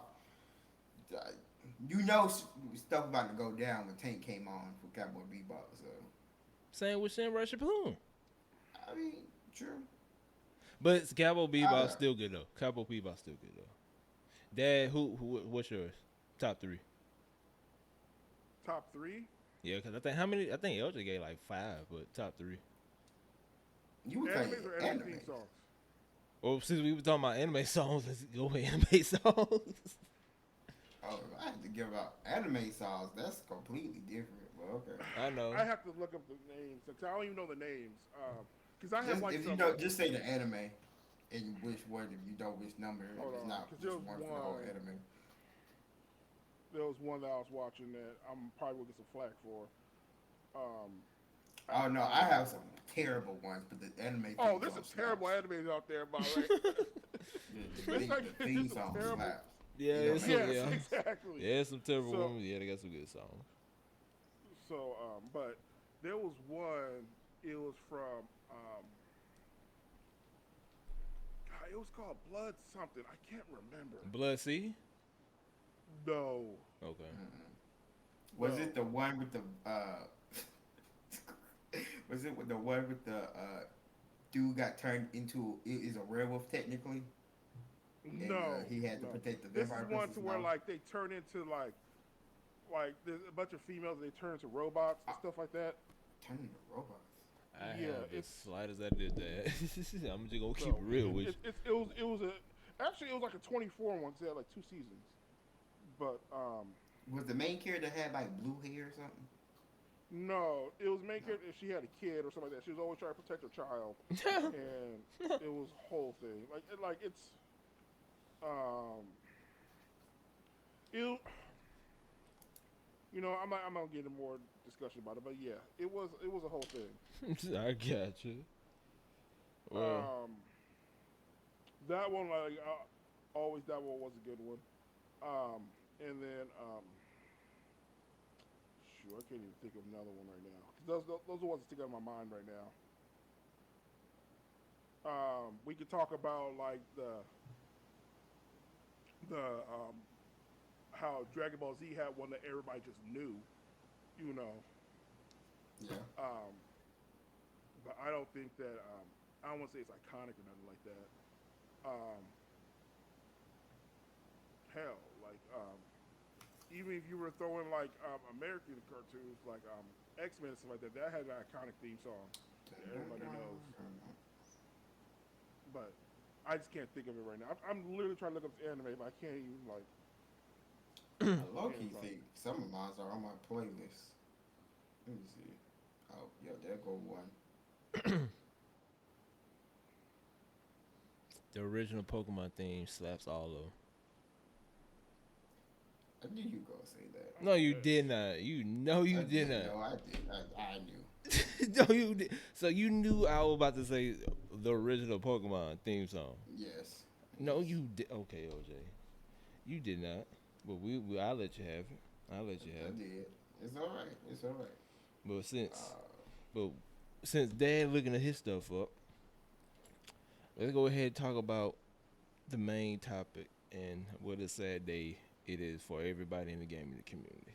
you know stuff about to go down when Tank came on for Cowboy Bebop. So Same with Samurai Champloo. I mean, true. But it's Cowboy Bebop I, still good though. Cowboy Bebop still good though. Dad, what's yours? Top three. Top three? Yeah, because I think how many? I think LJ gave like 5, but top three. you would think Animes or anime theme anime. songs? Well, since we were talking about anime songs, let's go with anime songs. Oh, if I had to give out anime songs, that's completely different. But okay. I know. I have to look up the names because I don't even know the names. Because I have Just, like if some. you know, just say the anime and which word. If you know which number, if Hold it's on, not 'cause which there was one for the whole one. anime. There was one that I was watching that I'm probably gonna get some flack for. Um, Oh no, I have some terrible ones, but the anime. Oh, theme there's song some terrible slaps. animes out there, by the way. The like, the it's theme just some song terrible- slaps. Yeah, It don't it's make some, Yes, yeah. exactly. Yeah, some terrible So- women. Yeah, they got some good songs. So, but there was one. It was from. God, it was called Blood something. I can't remember. Blood Sea? No. Okay. Was No. it the one with the was it with the one with the dude got turned into is a werewolf technically? And, No. he had to no. protect the This vampire is one to princess. where No? like they turn into like there's a bunch of females. They turn into robots and stuff like that. Turn into robots. I Yeah, have the it's- slightest idea that. I'm just gonna keep So, it real with you. it was a actually it was like a 24 one. So it had like 2 seasons. But Was the main character had like blue hair or something? no, it was making if she had a kid or something like that. She was always trying to protect her child, and it was a whole thing. Like it's it. You know, I'm not gonna get into more discussion about it, but yeah, it was a whole thing. I got you. Well, That one like always that one was a good one. And then shoot, I can't even think of another one right now. 'Cause those are the ones that stick out in my mind right now. We could talk about like the how Dragon Ball Z had one that everybody just knew, you know. Yeah. But I don't think that I don't want to say it's iconic or nothing like that. Hell, like even if you were throwing like American cartoons like X-Men and stuff like that, that had an iconic theme song that everybody knows. But I just can't think of it right now. I'm literally trying to look up the anime, but I can't even like. I low key think some of mine are on my playlist. Let me see. Oh, yeah, there go one. the original Pokemon theme slaps all of them. I knew you were gonna say that. No, you did not. You know you did not. No, I did. I knew. No, you did. So you knew I was about to say the original Pokemon theme song. Yes. No, you did. Okay, OJ, you did not. But I'll let you have it. I'll let you I have it. did. It's all right. It's all right. But since Dad looking at his stuff up, let's go ahead and talk about the main topic and what a sad day it is for everybody in the gaming community.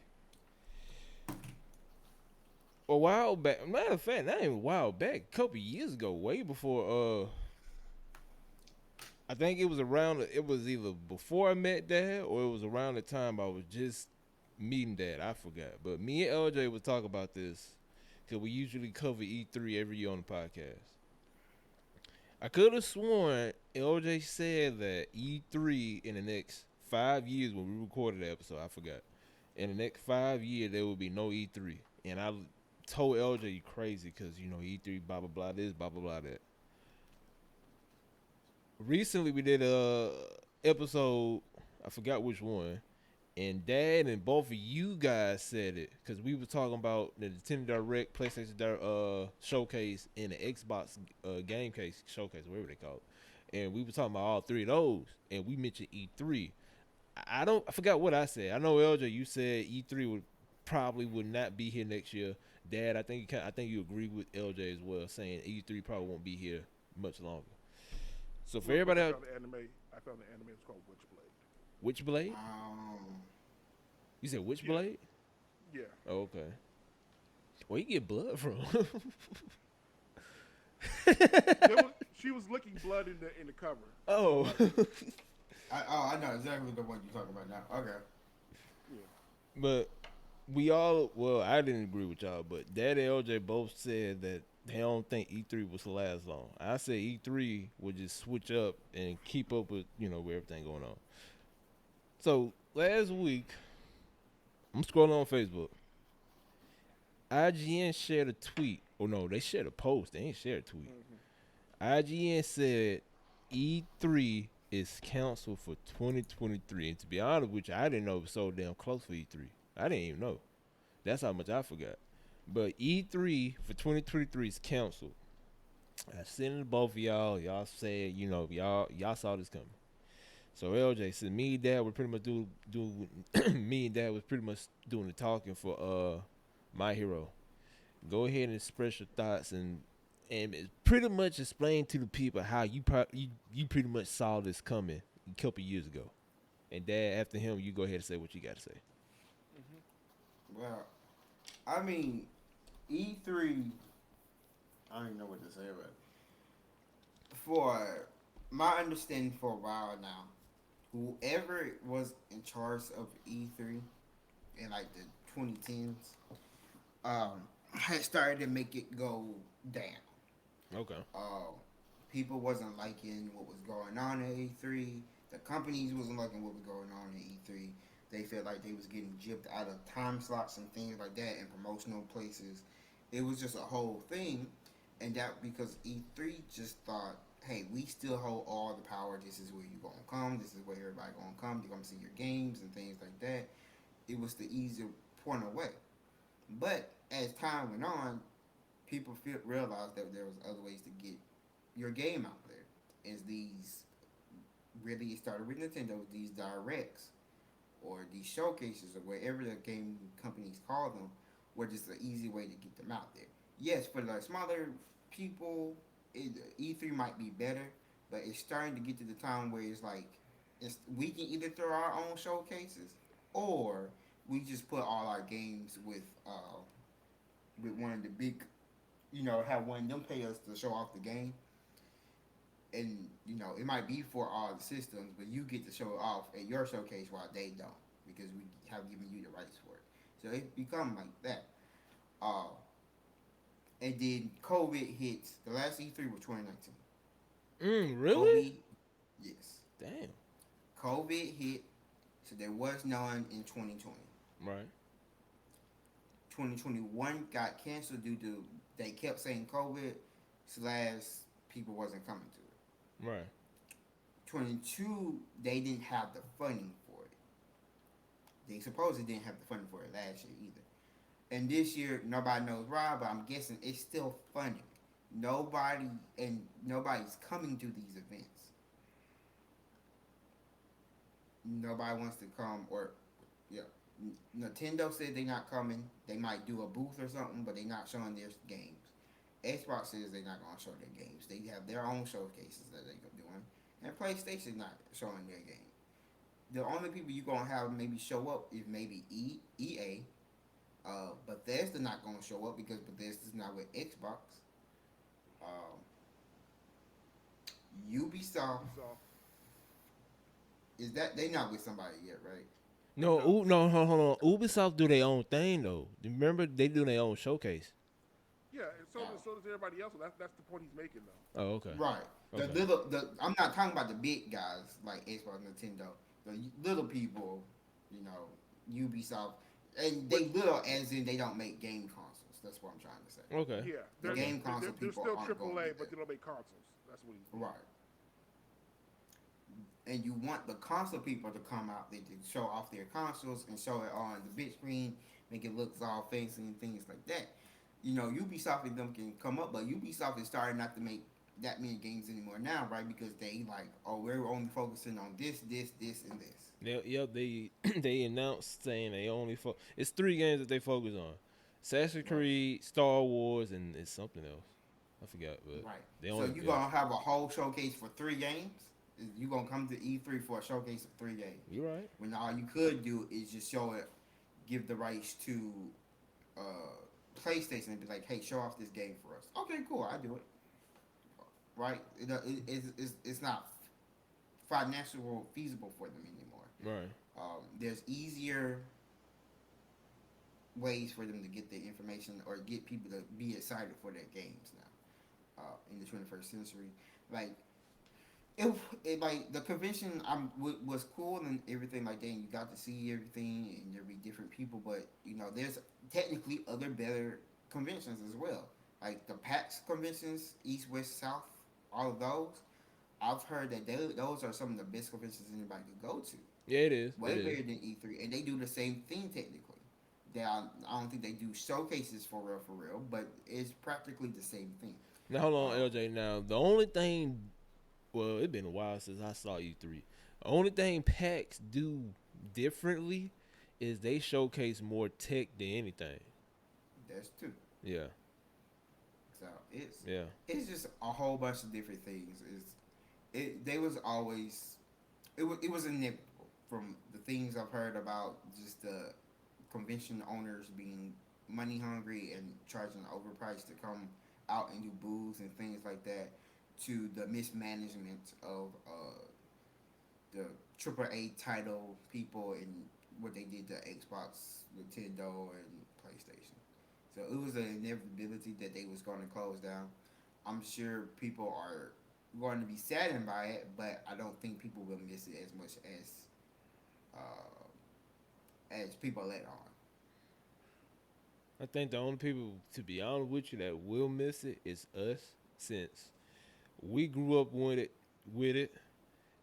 a while back. Matter of fact, not even a while back. A couple years ago, way before. I think it was around. It was either before I met Dad or it was around the time I was just meeting Dad. I forgot. But me and LJ would talk about this because we usually cover E3 every year on the podcast. I could have sworn LJ said that E3 in the next 5 years when we recorded the episode, I forgot. In the next 5 years there will be no E3, and I told LJ you crazy because E3 blah blah blah this blah blah blah that. Recently we did a episode, I forgot which one, and Dad and both of you guys said it because we were talking about the Nintendo Direct, PlayStation showcase, and the Xbox game case showcase, whatever they call it. And we were talking about all three of those, and we mentioned E3. I forgot what I said. I know LJ, you said E3 would not be here next year. Dad, I think you agree with LJ as well, saying E3 probably won't be here much longer. So for Real quick, everybody out, I found the anime. It's called Witchblade. Witchblade? Um, You said Yeah, Witchblade? yeah. Oh, okay. Where you get blood from? She was licking blood in the cover. Oh. I know exactly the one you're talking about now. Okay. Yeah. But I didn't agree with y'all, but Dad and LJ both said that they don't think E3 was to last long. I said E3 would just switch up and keep up with everything going on. So last week, I'm scrolling on Facebook. IGN shared a tweet. Oh no, they shared a post. They ain't shared a tweet. IGN said E3 is canceled for 2023. And to be honest with you, I didn't know it was so damn close for E3. I didn't even know. That's how much I forgot. But E3 for 2023 is canceled. I sent it to both of y'all. Y'all said, y'all saw this coming. So LJ said me and Dad were pretty much do me and Dad was pretty much doing the talking for My Hero. Go ahead and express your thoughts and pretty much explain to the people how you pretty much saw this coming a couple years ago. And Dad, after him, you go ahead and say what you got to say. Well, I mean, E3. I don't even know what to say about it. For my understanding, for a while now, whoever was in charge of E3 in like the 2010s, had started to make it go down. Okay. People wasn't liking what was going on at E3. The companies wasn't liking what was going on at E3. They felt like they was getting gypped out of time slots and things like that in promotional places. It was just a whole thing, and that because E3 just thought, hey, we still hold all the power. This is where you gonna come. This is where everybody gonna come. They're gonna see your games and things like that. It was the easier point away. But as time went on, people realized that there was other ways to get your game out there. As these really it started with Nintendo, these directs or these showcases or whatever the game companies call them were just an easy way to get them out there. Yes, for the smaller people, E3 might be better, but it's starting to get to the time where it's like we can either throw our own showcases or we just put all our games with one of the big, have one of them pay us to show off the game, and it might be for all the systems, but you get to show it off at your showcase while they don't because we have given you the rights for it. So it become like that. Uh, and then COVID hits. The last E3 was 2019. Really? COVID, yes. Damn. COVID hit, so there was none in 2020. Right. 2021 got canceled due to they kept saying COVID slash people wasn't coming to it. Right. 22 they didn't have the funding for it. They supposedly didn't have the funding for it last year either. And this year nobody knows why, but I'm guessing it's still funding. Nobody's coming to these events. Nobody wants to come or yeah. Nintendo said they're not coming. They might do a booth or something, but they're not showing their games. Xbox says they're not going to show their games. They have their own showcases that they're doing, and PlayStation not showing their game. The only people you're going to have maybe show up is maybe EA, Bethesda not gonna show up because Bethesda's not with Xbox. Um, Ubisoft Ubisoft. is that they not with somebody yet, right? No, No. no, hold on. Ubisoft do their own thing though. Remember, they do their own showcase. Yeah, and Oh, so does everybody else. So that's the point he's making, though. Oh, okay, right. okay. I'm not talking about the big guys like Xbox, Nintendo. The little people, you know, Ubisoft, and they Which, little as in they don't make game consoles. That's what I'm trying to say. Okay. yeah, The they're, Okay. game console they're people still aren't going to AAA, get but that. they don't make consoles. That's what he's meaning. Right. And you want the console people to come out there to show off their consoles and show it on the big screen, make it look all fancy and things like that. You know, Ubisoft and them can come up, but Ubisoft is starting not to make that many games anymore now, right? Because they like, oh, we're only focusing on this, and this. Yep, they they announced saying they only it's 3 games that they focus on: Assassin's Right. Creed, Star Wars, and it's something else. I forgot, but Right. they So only you yeah. gonna have a whole showcase for 3 games? You gonna come to E3 for a showcase of 3 games? You right? When all you could do is just show it, give the rights to uh, PlayStation and be like, hey, show off this game for us. Okay, cool, I do it. Right? It's not financial feasible for them anymore. Right. There's easier ways for them to get their information or get people to be excited for their games now in the 21st century. Like it like the convention was cool and everything like that, and you got to see everything and there be different people, but you know there's technically other better conventions as well, like the PAX conventions, East, West, South, all of those. I've heard that those are some of the best conventions anybody could go to, Yeah, it is. way It is. better than E3, and they do the same thing technically. I don't think they do showcases for real, but it's practically the same thing. Now hold on, Um, LJ. Now the only thing, well, it's been a while since I saw E3. The only thing PAX do differently is they showcase more tech than anything. there's two. Yeah, So yeah. it's just a whole bunch of different things. They was always it was inevitable from the things I've heard about just the convention owners being money hungry and charging overpriced to come out and do booths and things like that, to the mismanagement of the AAA title people and what they did to Xbox, Nintendo, and PlayStation. So it was an inevitability that they was going to close down. I'm sure people are going to be saddened by it, but I don't think people will miss it as much as people let on. I think the only people, to be honest with you, that will miss it is us, since we grew up with it. With it,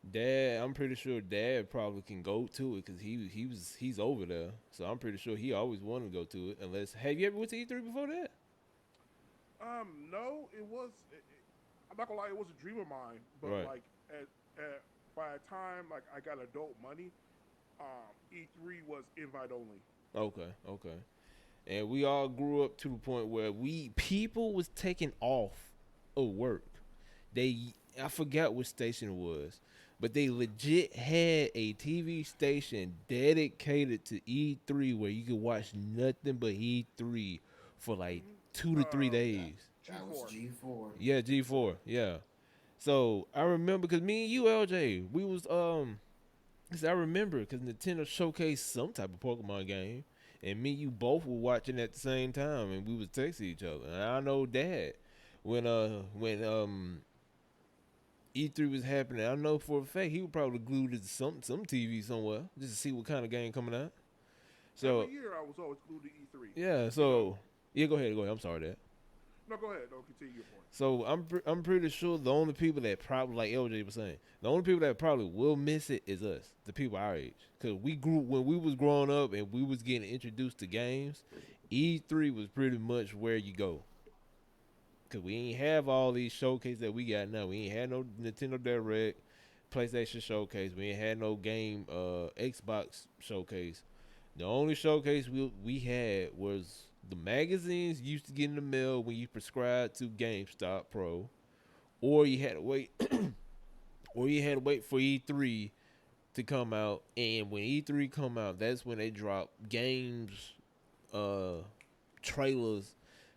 Dad, I'm pretty sure Dad probably can go to it because he's over there. So I'm pretty sure he always wanted to go to it. Unless, have you ever went to E3 before that? No, I'm not gonna lie, it was a dream of mine. But Right. like, at by the time like I got adult money, E3 was invite only. Okay, okay. And we all grew up to the point where we people was taking off of work. They, I forgot what station it was, but they legit had a TV station dedicated to E3 where you could watch nothing but E3 for like Hmm 2 to 3 days. That was G4. G4. Yeah, G4. Yeah. So I remember because me and you, LJ, we was 'cause I remember because Nintendo showcased some type of Pokemon game, and me and you both were watching at the same time, and we was texting each other. And I know Dad when E3 was happening, I know for a fact he was probably glued to some TV somewhere just to see what kind of game coming out. Every So year I was always glued to E3. yeah, You know. so yeah, go ahead, go ahead. I'm sorry, Dad. No, go ahead. No, continue your point. So I'm pretty sure the only people that probably, like LJ was saying, the only people that probably will miss it is us, the people our age, because we grew when we was growing up and we was getting introduced to games. E3 was pretty much where you go, cause we ain't have all these showcases that we got now. We ain't had no Nintendo Direct, PlayStation showcase. We ain't had no game Xbox showcase. The only showcase we had was the magazines you used to get in the mail when you prescribed to GameStop Pro, or you had to wait, or you had to wait for E3 to come out. And when E3 come out, that's when they drop games uh trailers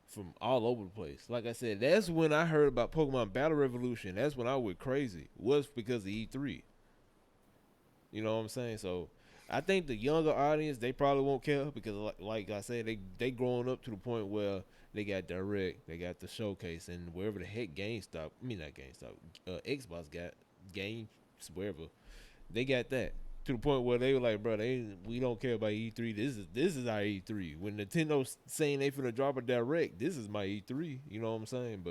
from all over the place. Like I said, that's when I heard about Pokemon Battle Revolution. That's when I went crazy. Was because of E3. You know what I'm saying? So I think the younger audience they probably won't care because like I said, they growing up to the point where they got direct, they got the showcase, and wherever the heck GameStop, I mean not GameStop, Xbox got games wherever they got that to the point where they were like, bro, we don't care about E3. This is our E3. When Nintendo's saying they finna drop a direct, this is my E3. You know what I'm saying?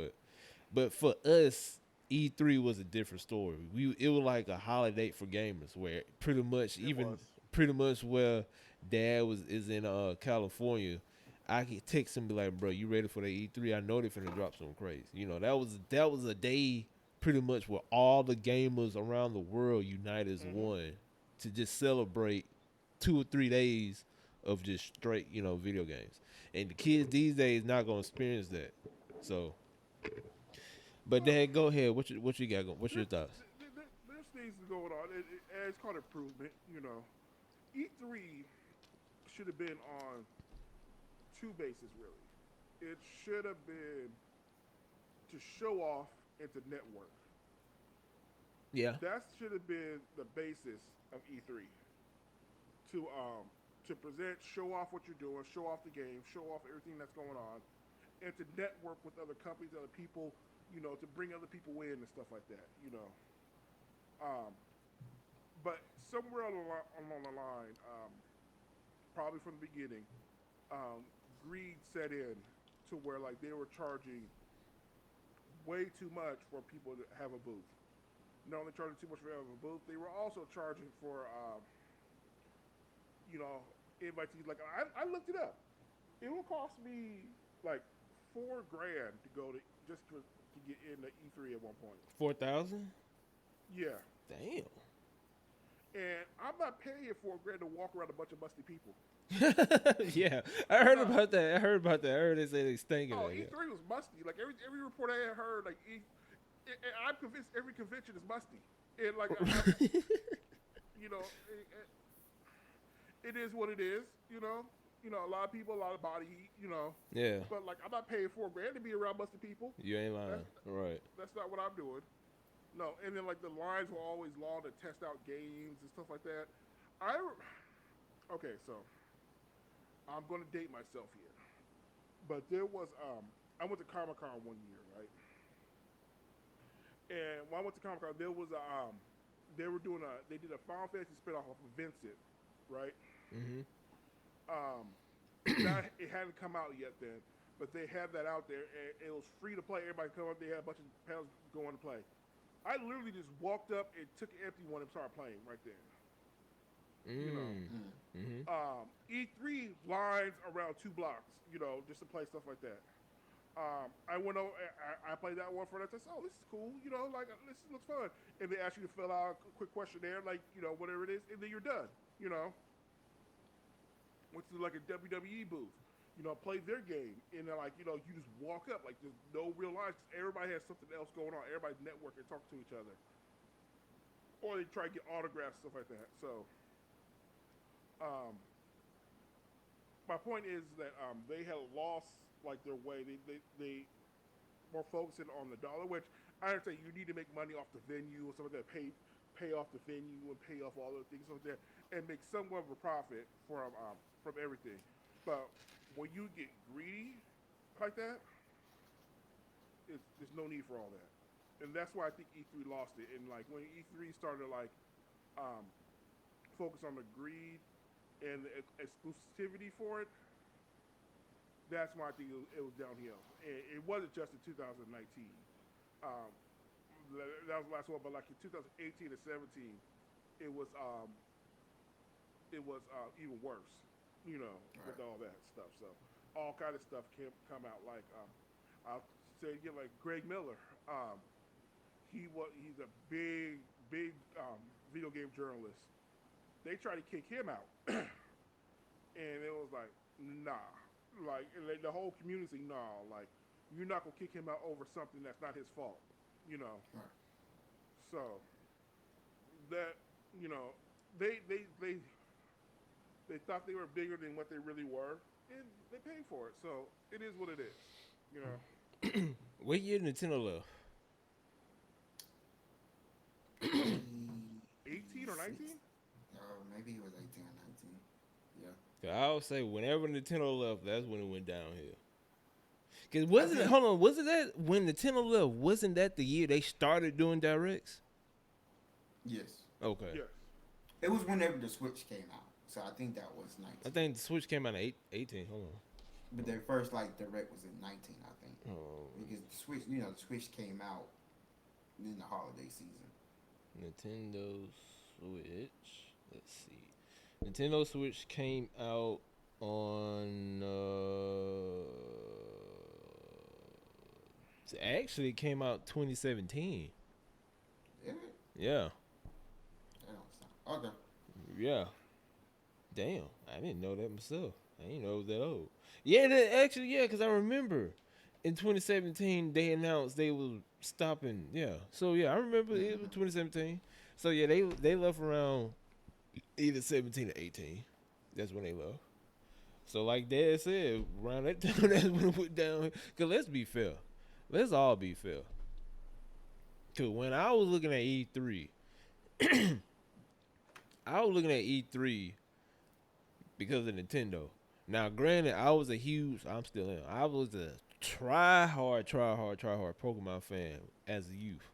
But for us, E3 was a different story. It was like a holiday for gamers, where pretty much It was. where Dad is in California. I could text him and be like, bro, you ready for the E3? I know they finna drop something crazy. You know, that was a day pretty much where all the gamers around the world united as Mm-hmm. one to just celebrate 2 or 3 days of just straight, video games. And the kids these days not gonna experience that. So, but Well, Dad, go ahead. What you got? What's your there, thoughts? there's things going on. It's called improvement. E3 should have been on two bases really. It should have been to show off and to network. Yeah. That should have been the basis of E3 to present, show off what you're doing, show off the game, show off everything that's going on, and to network with other companies, other people, to bring other people in and stuff like that. Um, but somewhere along the line, probably from the beginning, greed set in to where like they were charging way too much for people to have a booth. Not only charging too much for having a booth, they were also charging for you know invitees. Like I looked it up. It will cost me like $4,000 to go to to get in the E3 at one point. 4,000. Yeah, Damn. and I'm not paying $4,000 to walk around a bunch of musty people. Yeah, I heard No. about that. I heard about that. I heard they say they stinking Oh, that. Yeah. E3 was musty. Like every report I had heard, like and I'm convinced every convention is musty. And like you know, it is what it is. A lot of people, a lot of body heat. Yeah. But like I'm not paying $4,000 to be around musty people. You ain't lying. That's Right. that's not what I'm doing. No, and then like the lines were always long to test out games and stuff like that. I okay, so I'm gonna date myself here, but there was I went to Comic Con one year, right? And when I went to Comic Con, there was a they did a Final Fantasy spinoff of Vincent, right? Mm-hmm. Um, it hadn't come out yet then, but they had that out there, and it was free to play. Everybody come up, they had a bunch of panels going to play. I literally just walked up and took an empty one and started playing right there. Mm-hmm. E3 lines around 2 blocks, just to play stuff like that. I went over, I played that one for that. I said, oh, this is cool, like this looks fun. And they ask you to fill out a quick questionnaire, like, whatever it is, and then you're done, Went to like a WWE booth, play their game, and then like, you just walk up, like there's no real lines, because everybody has something else going on. Everybody's networking, talking to each other. Or they try to get autographs, stuff like that. So, my point is that they had lost like their way. They were focusing on the dollar, which I understand you need to make money off the venue or something like that. Pay off the venue and pay off all the things like that, and make somewhat of a profit from everything. But when you get greedy like that, there's no need for all that, and that's why I think E3 lost it. And like when E3 started like focus on the greed and the exclusivity for it, that's why I think it was downhill. It wasn't just in 2019. That was the last one, but like in 2018 and 17, it was even worse, with all that stuff. So all kind of stuff can come out. Like I'll say again, like Greg Miller. He's a big video game journalist. They tried to kick him out, and it was like, nah. Like the whole community, nah. Like you're not gonna kick him out over something that's not his fault, Right. So that they thought they were bigger than what they really were, and they pay for it. So it is what it is. You know. What year Nintendo left? I think it was 18 or 19. Maybe it was 18 or 19. Yeah. 'Cause I would say whenever Nintendo left, that's when it went downhill. Cause I wasn't it? think Hold on, wasn't that when Nintendo left? Wasn't that the year they started doing directs? yes. Okay, Yes. It was whenever the Switch came out. So I think that was I 19. think the Switch came out in 18. Hold on. But their first like direct was in 19, I think. Oh, Because the Switch, the Switch came out in the holiday season. Nintendo Switch. Let's see. Nintendo Switch came out on. Actually, it came out 2017. Did it? Yeah, That don't sound okay. yeah. Damn, I didn't know that myself. I didn't know it was that old. Yeah, actually, yeah, because I remember in 2017 they announced they was stopping. Yeah, so yeah, I remember it was 2017. So yeah, they left around either 17 or 18. That's when they left. So like Dad said, around that time that's when it went down. Cause let's be fair, let's all be fair. Cause when I was looking at E3, I was looking at E3 because of Nintendo. Now, granted, I'm still in. I was a try hard Pokemon fan as a youth.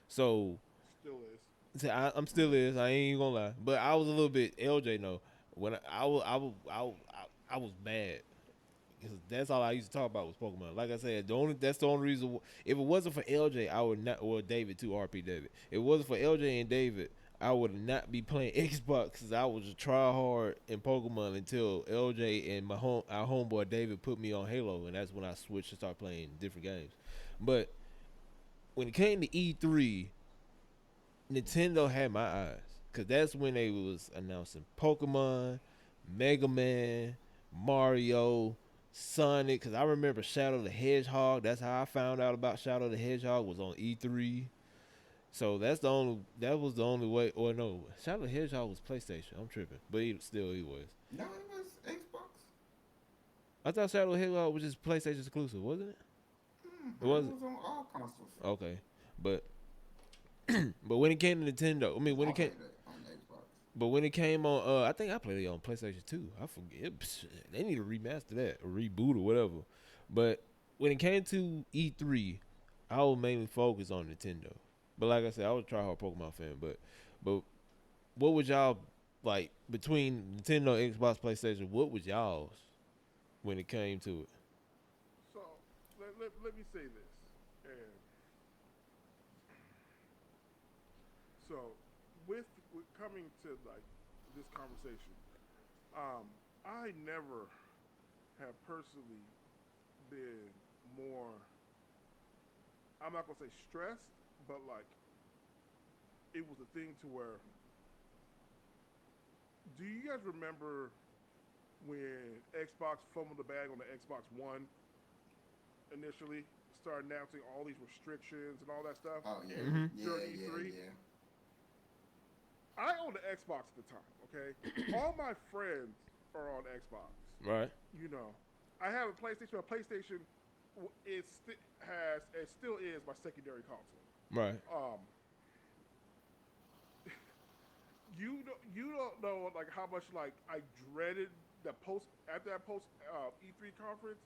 So, Still is. I'm still is. I ain't gonna lie, but I was a little bit LJ. No, when I was bad. 'Cause that's all I used to talk about was Pokemon. Like I said, that's the only reason. If it wasn't for LJ, I would not. Or David too, RP David. If it wasn't for LJ and David, I would not be playing Xbox. Cause I was a try hard in Pokemon until LJ and our homeboy David put me on Halo, and that's when I switched to start playing different games. But when it came to E3, Nintendo had my eyes. Cause that's when they was announcing Pokemon, Mega Man, Mario, Sonic. Cause I remember Shadow the Hedgehog. That's how I found out about Shadow the Hedgehog was on E3. So that was the only way. Or no, Shadow the Hedgehog was PlayStation. I'm tripping, but he was. No, it was Xbox. I thought Shadow the Hedgehog was just PlayStation exclusive, wasn't it? It It wasn't. was on all consoles. Okay, but but when it came to Nintendo, I mean when I it came. played it on Xbox. But when it came on, I think I played it on PlayStation 2. I forget. They need to remaster that or reboot or whatever. But when it came to E3, I was mainly focused on Nintendo. But like I said, I was a tryhard Pokemon fan. But what was y'all like between Nintendo, Xbox, PlayStation? What was y'all's when it came to it? So let me say this, and so with coming to like this conversation, I never have personally been more. I'm not gonna say stressed, but like it was a thing to where. Do you guys remember when Xbox fumbled the bag on the Xbox One initially? Started announcing all these restrictions and all that stuff. Oh yeah, Mhm. yeah, During yeah, E3? yeah. I owned an Xbox at the time. Okay, all my friends are on Xbox. Right. You know, I have a PlayStation. A PlayStation it still is my secondary console. Right. You don't know like how much like I dreaded the post at that post E3 conference,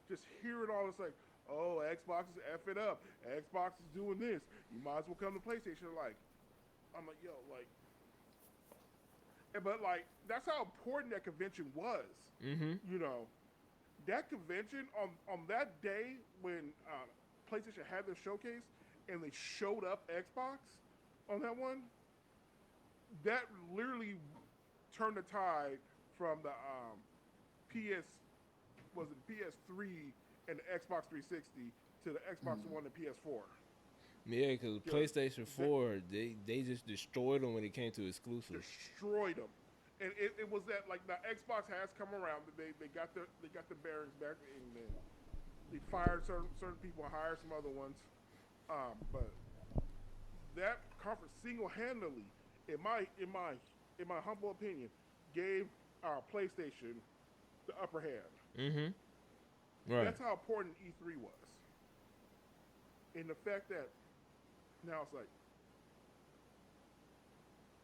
just hearing all this like, oh, Xbox is effing up, Xbox is doing this, you might as well come to PlayStation. Like, I'm like, yo, like, but like that's how important that convention was. Mm-hmm. You know, that convention on that day when PlayStation had their showcase and they showed up Xbox on that one, that literally turned the tide from the PS3 and the Xbox 360 to the Xbox One and PS4. Yeah, because Yeah, PlayStation 4, they just destroyed them when it came to exclusives. Destroyed them, and it was that like the Xbox has come around. They got the bearings back, and they fired certain people, hired some other ones. But that conference single-handedly, in my humble opinion, gave our PlayStation the upper hand. Mm-hmm. Right. That's how important E3 was. And the fact that now it's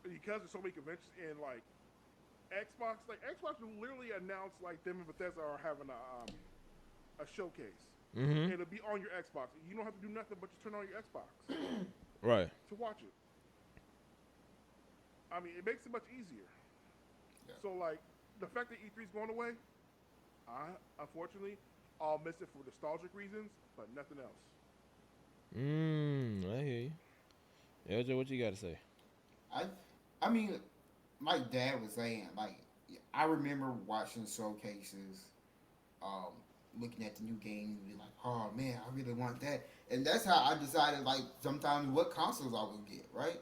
because there's so many conventions and Xbox will literally announce like them and Bethesda are having a showcase. Mm-hmm. And it'll be on your Xbox. You don't have to do nothing but just turn on your Xbox Right. to watch it. I mean, it makes it much easier. Yeah. So like the fact that E3 is going away, unfortunately I'll miss it for nostalgic reasons, but nothing else. I hear you. LJ, what you got to say? I I mean, like Dad was saying, like I remember watching showcases, um, looking at the new games, and be like, oh man, I really want that, and that's how I decided like sometimes what consoles I would get, right?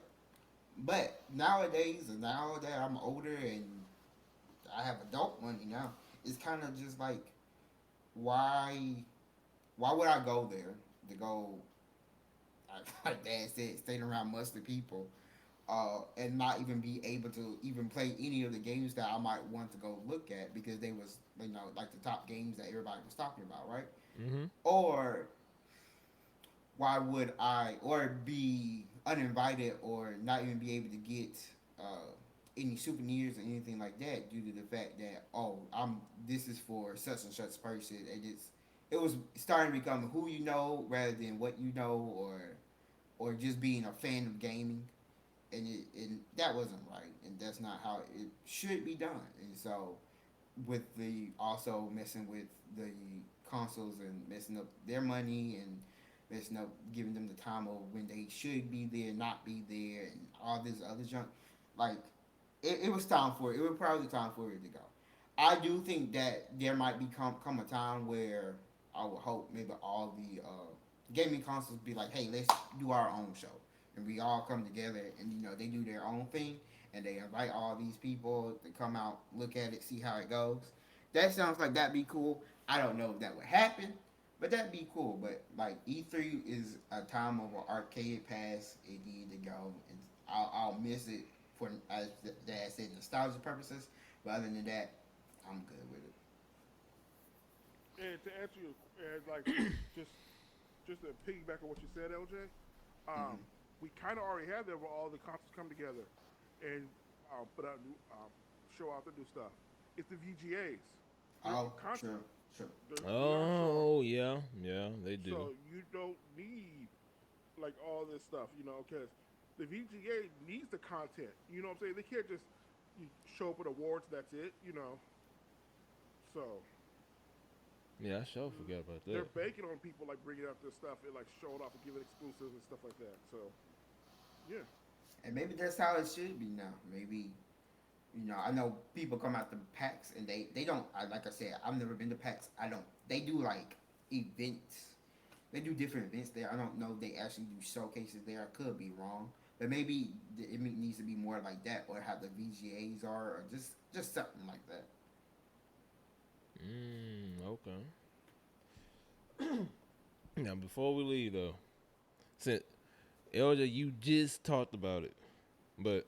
But nowadays, and now that I'm older and I have adult money now, it's kind of just like why why would I go there to go? Like Dad said, staying around musty people and not even be able to even play any of the games that I might want to go look at because they was like the top games that everybody was talking about, right? Mm-hmm. Or why would I or be uninvited or not even be able to get any souvenirs or anything like that due to the fact that I'm this is for such and such person and it was starting to become who you know rather than what you know or just being a fan of gaming and that wasn't right, and that's not how it should be done. And so, with the also messing with the consoles and messing up their money and messing up giving them the time of when they should be there, not be there, and all this other junk, like it was time for it. It was probably time for it to go. I do think that there might come a time where I would hope maybe all the gaming consoles be like, hey, let's do our own show, and we all come together, and they do their own thing, and they invite all these people to come out, look at it, see how it goes. That sounds like that'd be cool. I don't know if that would happen, but that'd be cool. But like E3 is a time of an arcade pass. It need to go, and I'll miss it for as Dad said nostalgia purposes. But other than that, I'm good with it. And to answer you, and like just just to piggyback on what you said, LJ, Mm-hmm. we kind of already have that where all the consoles come together and put out new, show out the new stuff. It's the VGAs. They're Oh, content. sure, sure. They are show. Oh yeah, yeah, they do. So you don't need like all this stuff, because the VGA needs the content. You know what I'm saying? They can't just show up with awards. That's it. So Yeah, I sure forgot about that. they're banking on people like bringing out this stuff and like showing off and giving exclusives and stuff like that. So yeah, And maybe that's how it should be now. Maybe I know people come out to PAX and they don't. Like I said, I've never been to PAX. I don't. They do like events. They do different events there. I don't know if they actually do showcases there. I could be wrong, but maybe it needs to be more like that, or how the VGAs are, or just something like that. Okay. Now before we leave though, since LJ, you just talked about it, but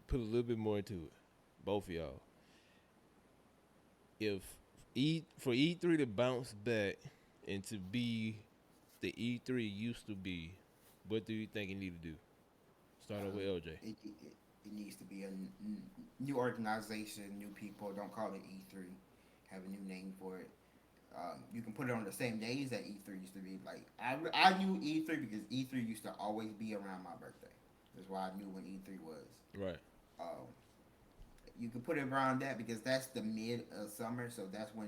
put a little bit more into it, both of y'all. If for E3 to bounce back and to be the E3 used to be, what do you think it need to do? Start off with LJ. It needs to be a new organization, new people. Don't call it E3. Have a new name for it. You can put it on the same days that E3 used to be. Like I knew E3 because E3 used to always be around my birthday. That's why I knew when E3 was. Right. Um, you can put it around that because that's the mid of summer, so that's when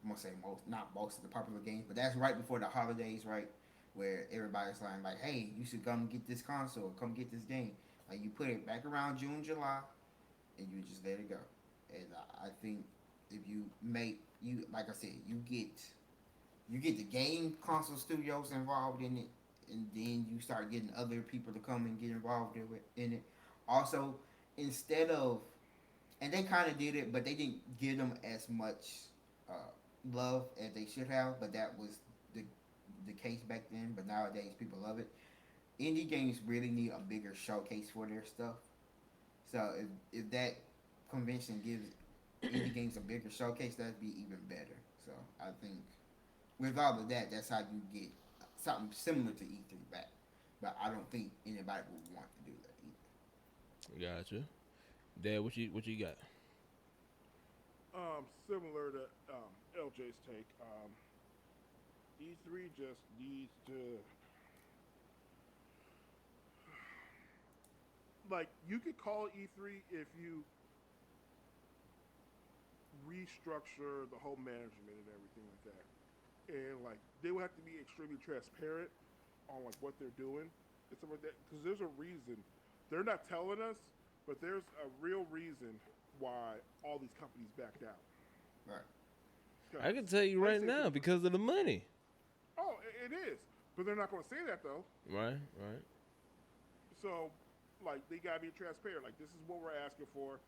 I'm gonna say not most of the popular games, but that's right before the holidays, right? Where everybody's like, hey, you should come get this console, come get this game. Like you put it back around June, July, and you just let it go. And I think if you make like I said, you get the game console studios involved in it, and then you start getting other people to come and get involved in it. Also, instead of and they kind of did it, but they didn't give them as much uh, love as they should have. But that was the the case back then. But nowadays, people love it. Indie games really need a bigger showcase for their stuff. So if that convention gives indie games a bigger showcase, that'd be even better. So I think with all of that, that's how you get something similar to E3 back. But I don't think anybody would want to do that either. Gotcha. Dad, what you got? Similar to LJ's take, E3 just needs to like you could call it E3 if you restructure the whole management and everything like that. And like they would have to be extremely transparent on like what they're doing and stuff like that. Because there's a reason they're not telling us, but there's a real reason why all these companies backed out. Right. I can tell you right now because of the money. Oh, it is, but they're not going to say that though. Right, right. So, like, they gotta be transparent. Like, this is what we're asking for,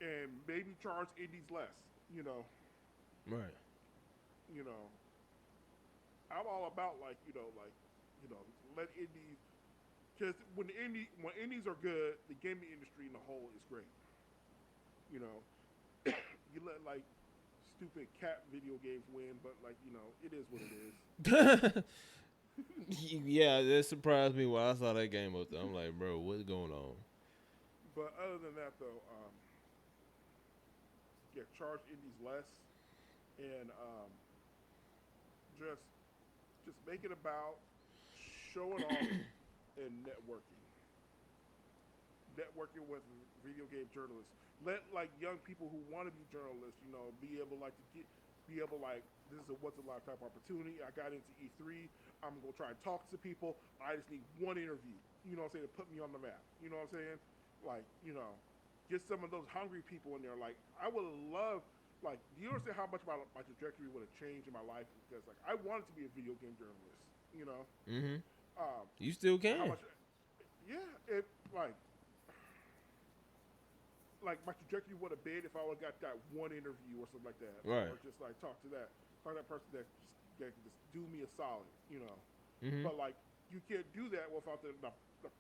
and maybe charge indies less. You know, Right. you know. I'm all about let indies because when indies are good, the gaming industry in the whole is great. You know, you let like stupid cat video games win, but like it is what it is. Yeah, that surprised me when I saw that game up there. I'm like, bro, what's going on? But other than that, though, yeah, charge indies less, and just just make it about showing off and networking with video game journalists. Let like young people who want to be journalists, be able like to be able like this is a once in a lifetime opportunity. I got into E3. I'm gonna try and talk to people. I just need one interview. You know what I'm saying? To put me on the map. You know what I'm saying? Like get some of those hungry people in there. Like I would love. Like, do you understand how much my trajectory would have changed in my life? Because like I wanted to be a video game journalist. You know. Mm-hmm. Um, You still how can. much? Yeah. It like my trajectory would have been if I would have got that one interview or something like that, Right. or just like talk to that person that can just do me a solid, Mm-hmm. But like you can't do that without the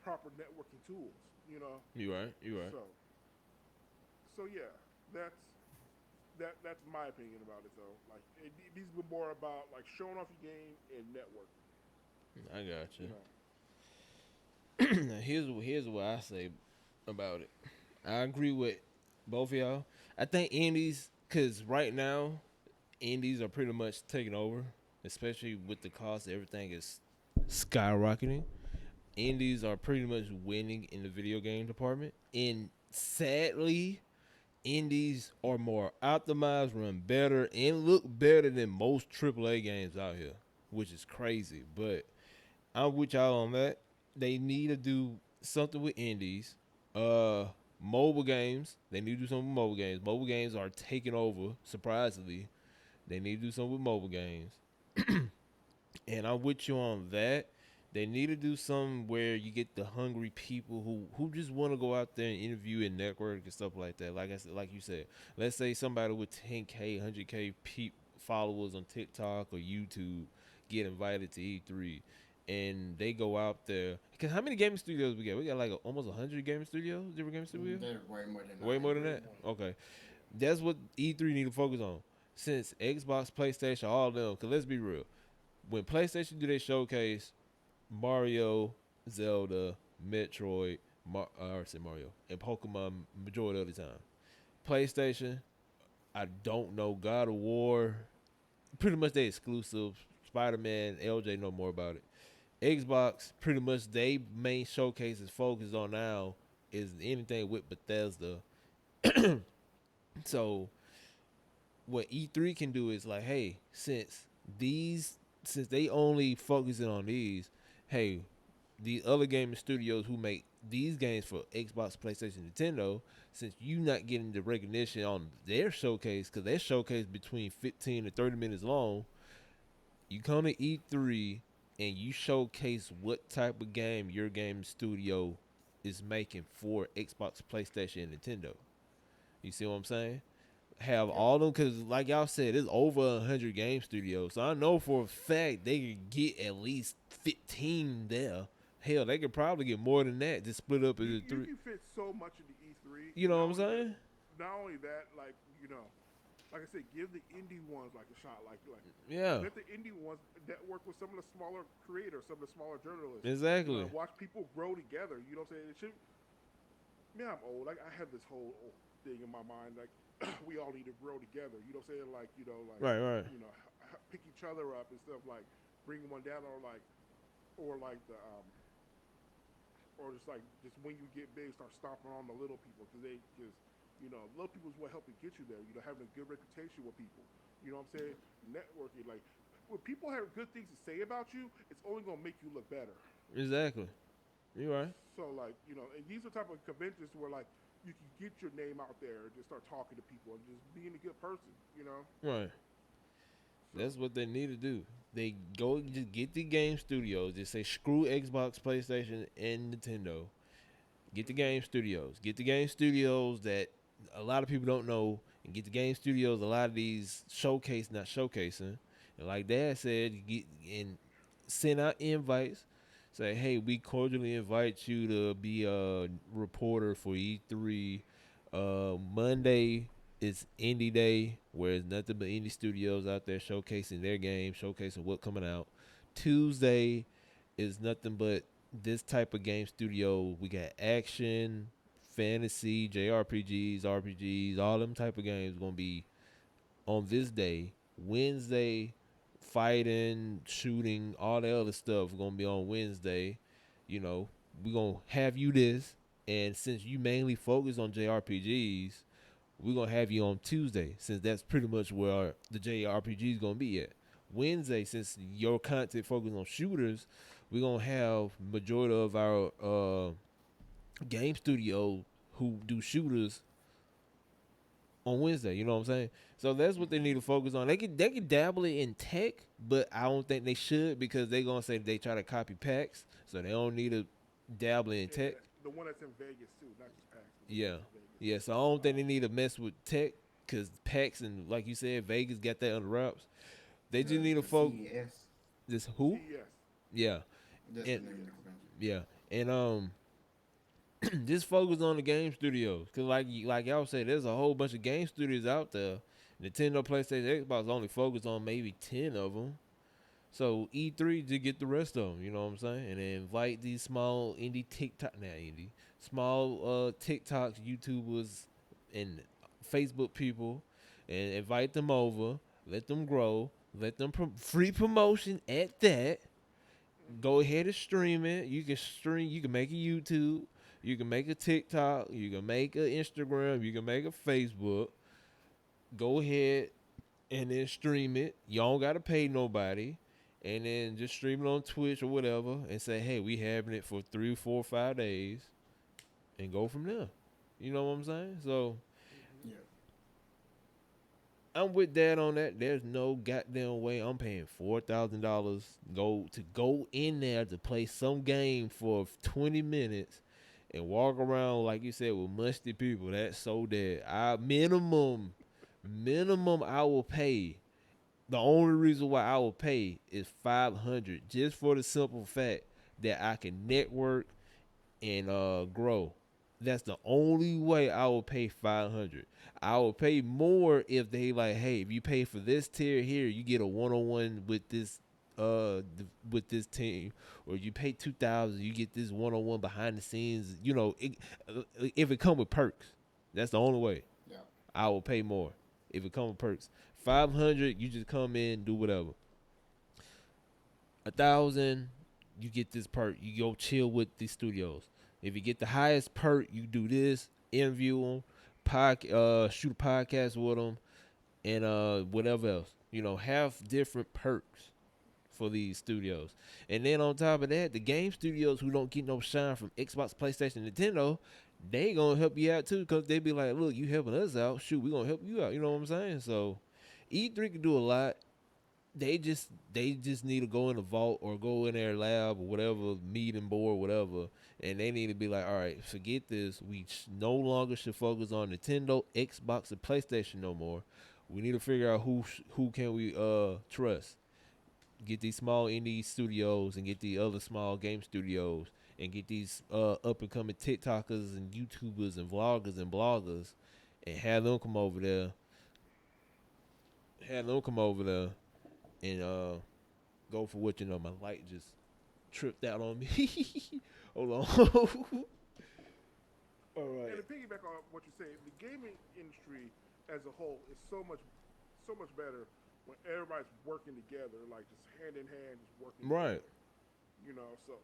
proper networking tools. You right. You right. So yeah, that's my opinion about it though. Like it needs to be more about like showing off your game and networking. I got You you. know, Here's what I say about it. I agree with both of y'all. I think indies, cause right now indies are pretty much taking over, especially with the cost. Everything is skyrocketing. Indies are pretty much winning in the video game department, and sadly, indies are more optimized, run better, and look better than most AAA games out here, which is crazy. But I'm with y'all on that. They need to do something with indies. Uh, Mobile games. They need to do something with mobile games. Mobile games are taking over. Surprisingly, they need to do something with mobile games. And I'm with you on that. They need to do something where you get the hungry people who just want to go out there and interview and network and stuff like that. Like I said, like you said, let's say somebody with 10K, 100K followers on TikTok or YouTube get invited to E3, and they go out there. Cause how many gaming studios we got? We got like almost 100 gaming studios, different gaming studios. They're way more than Way more than that. Okay, that's what E3 need to focus on. Since Xbox, PlayStation, all of them. Cause let's be real, when PlayStation do their showcase, Mario, Zelda, Metroid, I said Mario, and Pokemon majority of the time. PlayStation, I don't know. God of War, pretty much they exclusive. Spider Man, LJ know more about it. Xbox, pretty much they main showcase is focused on now is anything with Bethesda. So what E3 can do is like, hey, since they only focusing on these, hey, the other gaming studios who make these games for Xbox, PlayStation, Nintendo, since you not getting the recognition on their showcase, because their showcase between 15 to 30 minutes long, you come to E3 and you showcase what type of game your game studio is making for Xbox, PlayStation, and Nintendo. You see what I'm saying? Have Yep. all of them, because like y'all said, it's over 100 game studios. So I know for a fact they could get at least 15 there. Hell, they could probably get more than that. Just split up into you three. can fit so much into E3. You know what I'm saying? not only that, like like I said, give the indie ones like a shot. Like Yeah, let the indie ones network with some of the smaller creators, some of the smaller journalists. exactly. Watch people grow together. You know what I'm saying? It should. Man, I'm old. Like I have this whole thing in my mind. Like we all need to grow together. You know what I'm saying? Like Right, right. pick each other up instead of like bringing one down or like the or just when you get big, start stomping on the little people because little people is what helped to get you there. Having a good reputation with people. You know what I'm saying? Networking, like when people have good things to say about you, it's only gonna make you look better. Exactly. You right. So like and these are type of conventions where like you can get your name out there and just start talking to people and just being a good person. Right. So That's what they need to do. They go just get the game studios. Just say screw Xbox, PlayStation, and Nintendo. Get the game studios. Get the game studios that a lot of people don't know, and get the game studios. A lot of these showcase, not showcasing. And like Dad said, get and send out invites. Say, hey, we cordially invite you to be a reporter for E3. Monday is Indie Day, where there's nothing but indie studios out there showcasing their games, showcasing what coming out. Tuesday is nothing but this type of game studio. We got action, fantasy, JRPGs, RPGs, all them type of games gonna be on this day. Wednesday, fighting, shooting, all the other stuff gonna be on Wednesday. You know, we gonna have you this, and since you mainly focus on JRPGs, we're gonna have you on Tuesday, since that's pretty much where the JRPG is gonna be at. Wednesday, since your content focuses on shooters, we're gonna have majority of our game studio who do shooters on Wednesday. You know what I'm saying? So that's what they need to focus on. They can dabble it in tech, but I don't think they should because they gonna say they try to copy packs, so they don't need to dabble in yeah, tech. the one that's in Vegas too, not just PAX, but the one Yeah, that's in Vegas. yeah. So I don't think they need to mess with tech because PAX and like you said, Vegas got that under wraps. They just need to The focus. CES. This who? CES. Yeah, That's the and name of the convention. yeah, and just focus on the game studios. Cause like y'all say, there's a whole bunch of game studios out there. Nintendo, PlayStation, Xbox only focus on maybe 10 of them. So E3 to get the rest of them. You know what I'm saying? And then invite these small indie TikTok, not indie, small TikToks, YouTubers, and Facebook people, and invite them over. Let them grow. Let them free promotion at that. Go ahead and stream it. You can stream. You can make a YouTube. You can make a TikTok. You can make an Instagram. You can make a Facebook. Go ahead and then stream it. You don't gotta pay nobody. And then just stream it on Twitch or whatever and say, hey, we having it for 3, 4, 5 days and go from there. You know what I'm saying? So Mm-hmm. Yeah. I'm with Dad on that. There's no goddamn way I'm paying $4,000 go in there to play some game for 20 minutes and walk around like you said with musty people. That's so dead. I minimum I will pay. The only reason why I will pay is 500 just for the simple fact that I can network and grow. That's the only way I will pay 500. I will pay more if they like, hey, if you pay for this tier here, you get a one-on-one with this team, or you pay 2,000, you get this one-on-one behind the scenes. If it come with perks, that's the only way Yeah. I will pay more. If it come with perks, 500, you just come in, do whatever. 1,000, you get this perk. You go chill with the studios. If you get the highest perk, you do this, interview them, shoot a podcast with them, and whatever else. Have different perks for these studios. And then on top of that, the game studios who don't get no shine from Xbox, PlayStation, Nintendo, they gonna help you out too, because they be like, look, you helping us out. Shoot, we gonna help you out. You know what I'm saying? So E3 can do a lot. They just need to go in the vault or go in their lab or whatever, meeting board, whatever, and they need to be like, all right, forget this. We no longer should focus on Nintendo, Xbox, and PlayStation no more. We need to figure out who can we trust. Get these small indie studios and get the other small game studios and get these up and coming TikTokers and YouTubers and vloggers and bloggers and have them come over there, and go for what my light just tripped out on me. Hold on. All And right. to piggyback on what you're saying, the gaming industry as a whole is so much better when everybody's working together, like just hand in hand, just working Right. together. So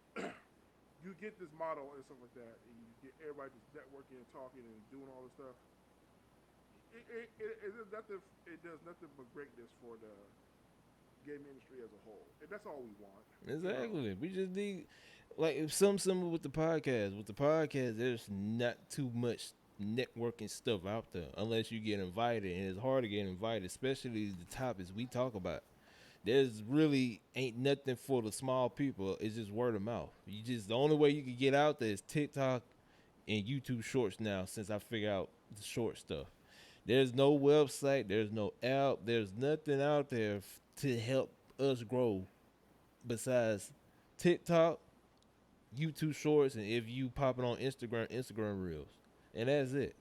you get this model and stuff like that, and you get everybody just networking and talking and doing all this stuff. It does nothing. It does nothing but greatness for the gaming industry as a whole, and that's all we want. You know, Exactly. We just need like if something similar with the podcast. With the podcast, there's not too much networking stuff out there unless you get invited, and it's hard to get invited, especially the topics we talk about. There's really ain't nothing for the small people. It's just word of mouth. You just the only way you can get out there is TikTok and YouTube Shorts now. Since I figured out the short stuff, there's no website, there's no app, there's nothing out there to help us grow besides TikTok, YouTube Shorts, and if you pop it on Instagram, Instagram Reels, and that's it.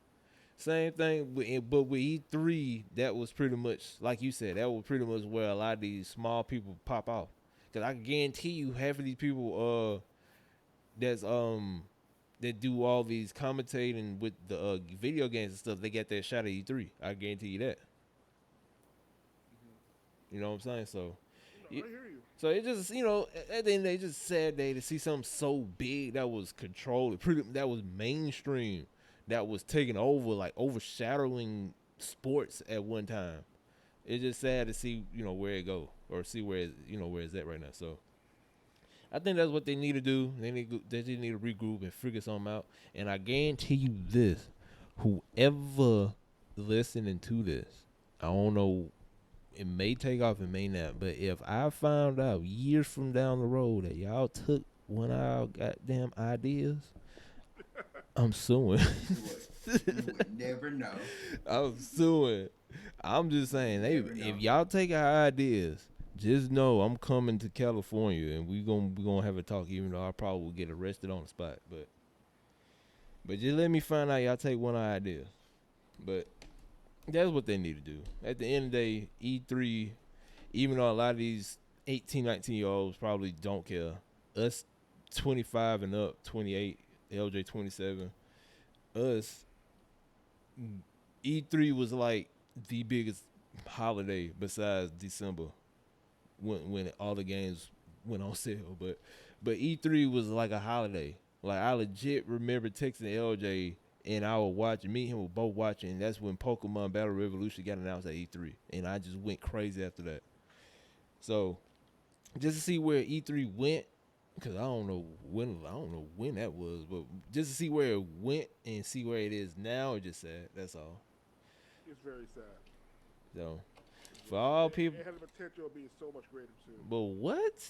Same thing, but with E3, that was pretty much like you said. That was pretty much where a lot of these small people pop off. Cause I can guarantee you, half of these people, that's that do all these commentating with the video games and stuff, they get their shot at E3. I guarantee you that. You know what I'm saying? So, I hear you. so it just at the end of the day, it's just a sad day to see something so big that was controlled, that was mainstream, that was taking over, like overshadowing sports at one time. It's just sad to see where it go or see where where it's at right now. So I think that's what they need to do. They just need to regroup and figure something out. And I guarantee you this: whoever listening to this, I don't know, it may take off, it may not. But if I found out years from down the road that y'all took one of our goddamn ideas, I'm suing. You would never know. I'm suing. I'm just saying, Never know. if y'all take our ideas, just know I'm coming to California and we gonna have a talk. Even though I probably will get arrested on the spot, but just let me find out y'all take one of our ideas. But that's what they need to do. At the end of the day, E3, even though a lot of these 18, 19-year-olds probably don't care, us 25 and up, 28, LJ 27, us, E3 was like the biggest holiday besides December when all the games went on sale. But E3 was like a holiday. Like I legit remember texting LJ and I would watch. Me and him were both watching. And that's when Pokemon Battle Revolution got announced at E3, and I just went crazy after that. So just to see where E3 went, because I don't know when that was, but just to see where it went and see where it is now, it's just sad. That's all. It's very sad. So for all people, It has the potential of being so much greater too. but what?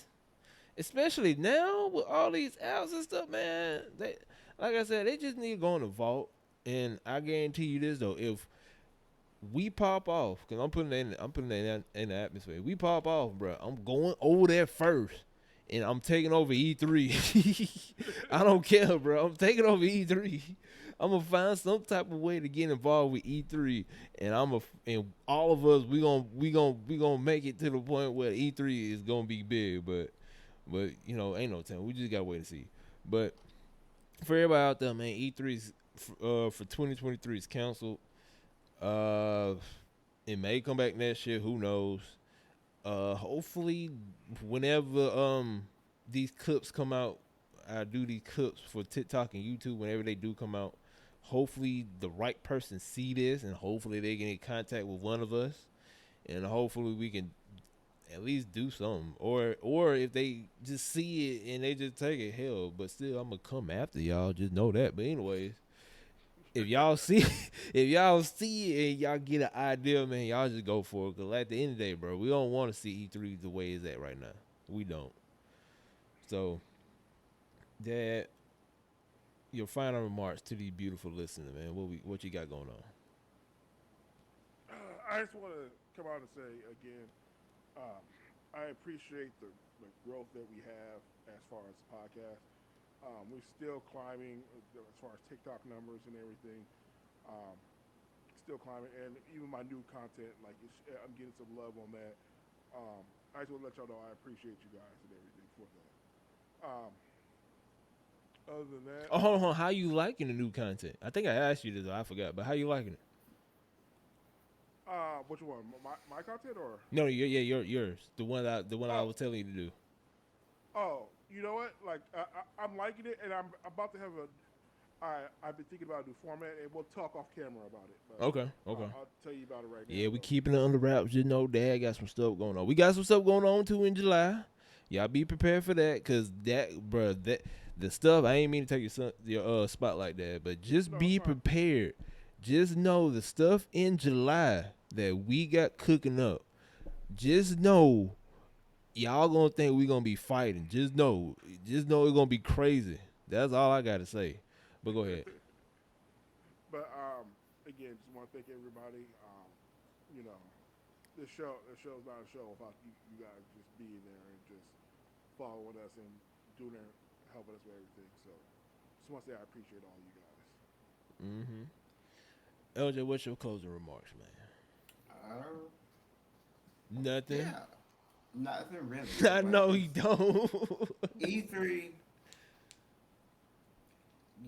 Especially now with all these apps and stuff, man. They, like I said, they just need to go in the vault. And I guarantee you this though, if we pop off, because I'm putting it in the atmosphere. We pop off, bro. I'm going over there first, and I'm taking over E3. I don't care, bro. I'm taking over E3. I'm gonna find some type of way to get involved with E3, and and all of us we gonna make it to the point where E3 is gonna be big, but ain't no time. We just gotta wait and see. But for everybody out there, man, E3's for 2023 is canceled. Uh, it may come back next year. Who knows? Hopefully, whenever these clips come out, I do these clips for TikTok and YouTube. Whenever they do come out, hopefully the right person see this, and hopefully they get in contact with one of us, and hopefully we can at least do something. Or if they just see it and they just take it, hell. But still, I'm gonna come after y'all. Just know that. But anyways, if y'all see, if y'all see it and y'all get an idea, man, y'all just go for it. Cause at the end of the day, bro, we don't want to see E3 the way it's at right now. We don't. So, Dad, your final remarks to these beautiful listeners, man. What you got going on? I just want to come out and say again, I appreciate the growth that we have as far as the podcast. We're still climbing as far as TikTok numbers and everything. still climbing, and even my new content, like I'm getting some love on that. I just want to let y'all know I appreciate you guys and everything for that. Other than that, Oh, hold on. How you liking the new content? I think I asked you this. I forgot. But how you liking it? which one? My content or? No, yours. The one I Oh, was telling you to do. oh, you know what? Like I'm liking it, and I'm about to have a. I've been thinking about a new format, and we'll talk off camera about it. But Okay. I'll tell you about it right now. Yeah, we So. keeping it under wraps. You know, Dad got some stuff going on. We got some stuff going on too in July. Y'all be prepared for that, cause that the stuff. I ain't mean to take your spot like that, but just No, it's be fine. prepared. Just know the stuff in July that we got cooking up. Just know y'all gonna think we gonna be fighting. Just know it's gonna be crazy. That's all I gotta say. But go ahead. But again, just want to thank everybody. You know, this show's not a show without you guys just being there and just following us and doing it, helping us with everything. So, just want to say I appreciate all you guys. Mm-hmm. LJ, what's your closing remarks, man? Nothing. Yeah, nothing really. I But know he don't. E3,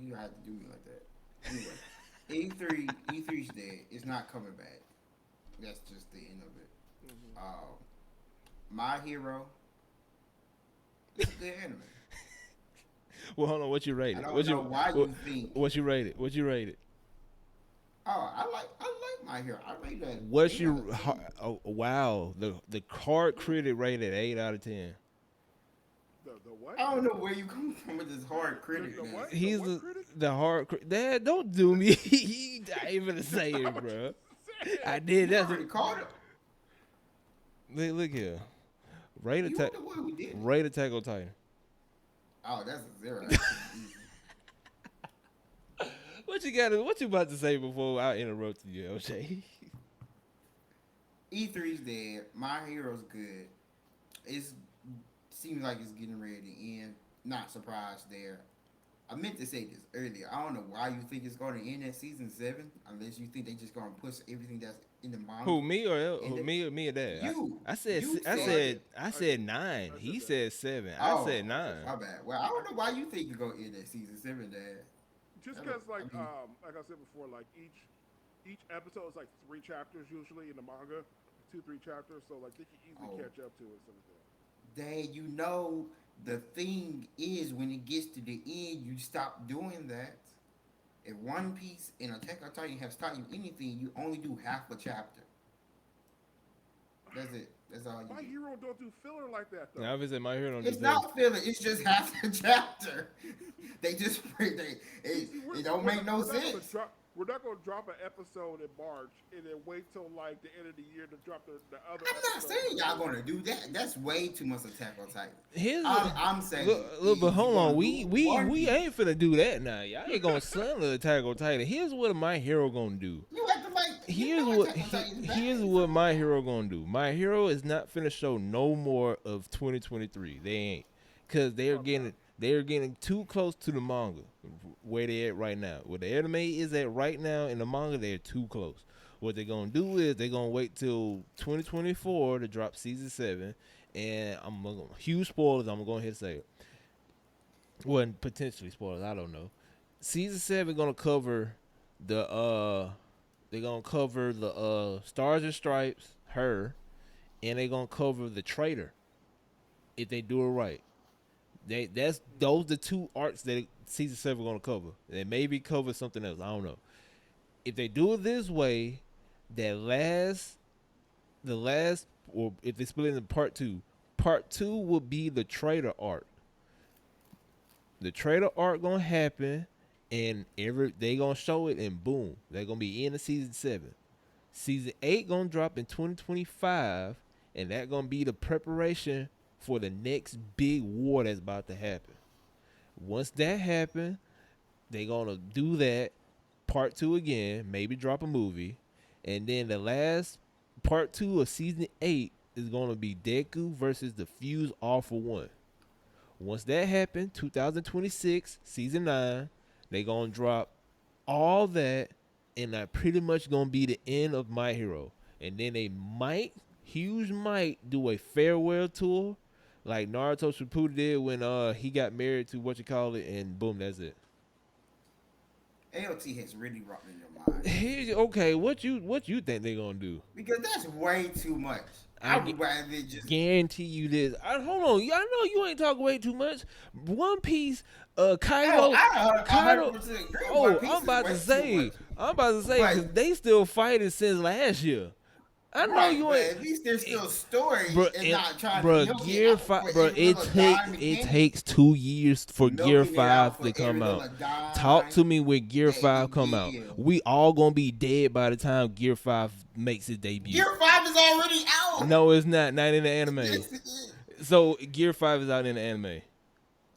you have to do me like that. Anyway, E3's dead. It's not coming back. That's just the end of it. Mm-hmm. My Hero. It's a good anime. Well, hold on. What you rate I it? don't What know you why what, you think. what you rate it? What you rate it? Oh, I like My Hero. I rate that. What's 8 your? out of 10. Oh, wow. The card critic rated 8 out of 10. The what? I don't know where you come from with this hard critic. The Man. what? He's what critic? the hard critic. Dad, don't do me. I ain't gonna say it, bro. I did. You That's already called it. look here. Rate You attack. the one who did it. Rate Attack on Titan. Oh, that's a 0. That's easy. What you about to say before I interrupt you, LJ? E3's dead. My Hero's good. It seems like it's getting ready to end. Not surprised there. I meant to say this earlier. I don't know why you think it's going to end at season 7, unless you think they just going to push everything that's in the manga. Who, me or And the- me or Dad? You. I said You I said- said 9. I He said said 7. Oh, I said 9. My bad. Well, I don't know why you think it's going to end at season 7, Dad. Just I because, don't- like, I mean- like I said before, like each episode is like 3 chapters usually in the manga, 2-3 chapters, so like they can easily catch up to it. Something like that. Dad, you know the thing is when it gets to the end, you stop doing that. If One Piece and Attack on Titan have taught you anything, you only do half a chapter. That's it. That's all you My do. Hero don't do filler like that though. Now, obviously, my hero don't It's do not filler. It's just half a chapter. They just it don't make no sense. We're not gonna drop an episode in March and then wait till like the end of the year to drop the other. I'm not saying y'all gonna do that. That's way too much Attack on Titan. Here's I'm saying. look, but hold on, we One Piece. ain't finna do that now. Y'all ain't gonna son the Attack on Titan. Here's what my hero gonna do. You have to like. Here's what my hero gonna do. My hero is not finna show no more of 2023. They ain't, cause they're getting too close to the manga where they at right now. Where the anime is at right now in the manga, they're too close. What they're gonna do is they're gonna wait till 2024 to drop season 7, and huge spoilers. I'm gonna go ahead and say it. Well, potentially spoilers. I don't know. Season 7 gonna cover the they're gonna cover the Stars and Stripes, her, and they're gonna cover the Traitor if they do it right. Those the 2 arcs that season 7 gonna cover. They maybe cover something else. I don't know. If they do it this way, the last, or if they split it into part 2 will be the Traitor arc. The Traitor arc gonna happen, and they gonna show it, and boom, they're gonna be in the season 7. Season 8 gonna drop in 2025, and that gonna be the preparation for the next big war that's about to happen. Once that happens, they gonna do that part 2 again, maybe drop a movie, and then the last part 2 of season 8 is gonna be Deku versus the Fuse All for One. Once that happens, 2026 season 9, they gonna drop all that, and that pretty much gonna be the end of My Hero. And then they might, huge might, do a farewell tour, like Naruto Shippuden did when he got married to what you call it, and boom, that's it. AOT has really rocked in your mind Okay, what you think they gonna do? because that's way too much. I I would rather just guarantee you this. Hold on, I know you ain't talking way too much. One Piece, Kaido, oh, I Kaido. 100% agree. Oh, One Piece I'm is about way to too say, much. because they still fighting since last year. I know Right, you but ain't. at least there's still story Bro, and not trying bro, to milk it Gear out Five, for bro. every little dime It penny. takes 2 years for Gear Milking it out 5 for to every come out. little dime Talk to me when Gear that 5 you come out. give. We all gonna be dead by the time Gear 5 makes its debut. Gear 5 is already out. No, it's not. Not in the anime. Yes, it is. So Gear 5 is out in the anime.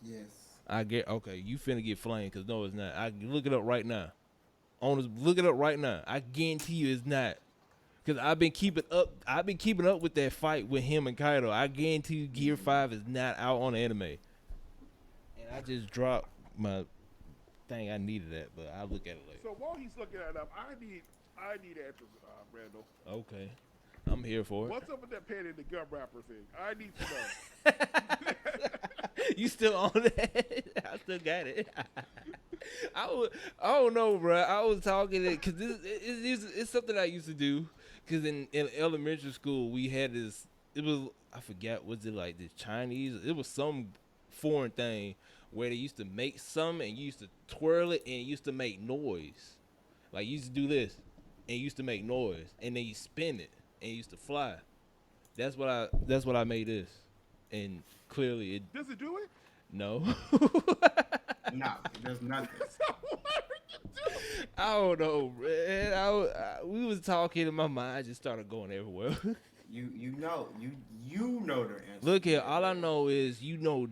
Yes. I get okay. You finna get flamed because no, it's not. I look it up right now. Look it up right now. I guarantee you it's not. Cause I've been keeping up. I've been keeping up with that fight with him and Kaido. I guarantee you, Gear 5 is not out on the anime. And I just dropped my thing. I needed that, but I'll look at it later. So while he's looking that up, I need answers, Randall. Okay, I'm here for it. What's up with that pen and the gum wrapper thing? I need to know. You still on that? I still got it. I don't know, bro. I was talking it because it's something I used to do. Because in elementary school, we had this, it was, I forgot, was it like this Chinese? It was some foreign thing where they used to make some and you used to twirl it and it used to make noise. Like you used to do this and it used to make noise. And then you spin it and it used to fly. That's what I made this. And clearly it. Does it do it? No. No, there's nothing. I don't know, man. We was talking and my mind just started going everywhere. You know the answer. Look here, all I know is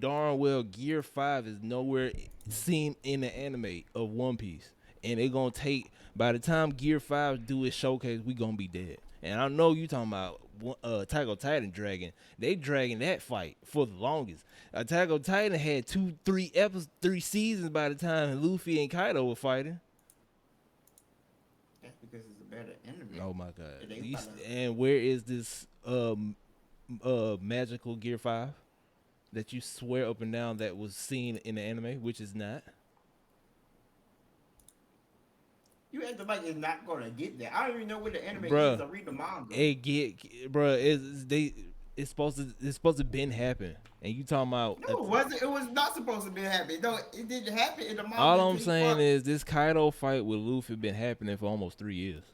darn well Gear 5 is nowhere seen in the anime of One Piece. And it gonna take, by the time Gear 5 do its showcase, we gonna be dead. And I know you talking about Attack on Titan dragging. They dragging that fight for the longest. Attack on Titan had 3 seasons by the time Luffy and Kaido were fighting. That's because it's a better enemy. Oh my god. And where is this magical Gear 5 that you swear up and down that was seen in the anime, which is not? You acting like it's not gonna get there. I don't even know what the anime Bruh, is. I read the manga. It's supposed to been happen, and you talking about? No, it wasn't. It was not supposed to be happening. No, it didn't happen in the manga. All I'm saying is this Kaido fight with Luffy been happening for almost 3 years.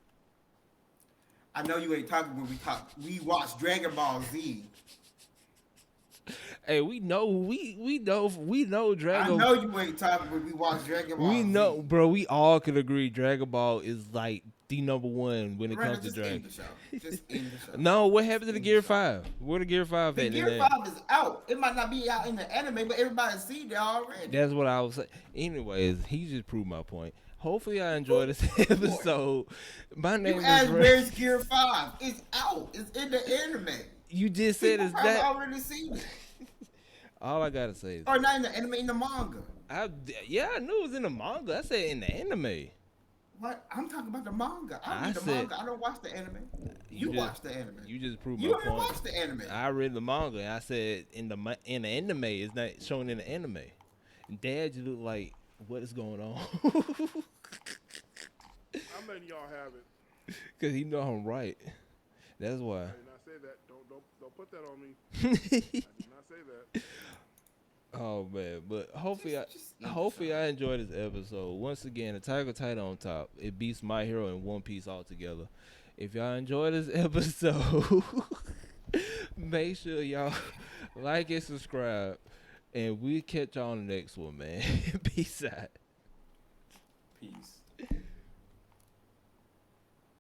I know you ain't talking when we talk. We watched Dragon Ball Z. Hey, we know Dragon. I know you ain't talking when we watched Dragon Ball We Z. know, bro. We all could agree Dragon Ball is like the number one when it Brandon, comes to just Dragon. end the show. Just end the show. No, what happened to the Gear 5? Where the Gear 5 The at? Gear 5 is out. It might not be out in the anime, but everybody's seen it already. That's what I was saying. Anyways, he just proved my point. Hopefully, I enjoy this episode. My name You is asked Ray. where's Gear 5? It's out. It's in the anime. You just said it's I've that. already seen it. All I gotta say is, Or not in the anime, in the manga. I knew it was in the manga. I said in the anime. What? I'm talking about the manga. I I read the said- manga. I don't watch the anime. You watch the anime. You just proved You my don't even point. watch the anime. I read the manga and I said in the anime it's not shown in the anime. Dad, you look like what is going on? I'm letting y'all have it. Cause he know I'm right. That's why. I did not say that. Don't put that on me. I did not say that. Oh man, but hopefully Just I enjoy this episode. Once again, Attack on Titan on top. It beats My Hero and One Piece all together. If y'all enjoy this episode, make sure y'all like and subscribe, and we'll catch y'all on the next one, man. Peace out. Peace.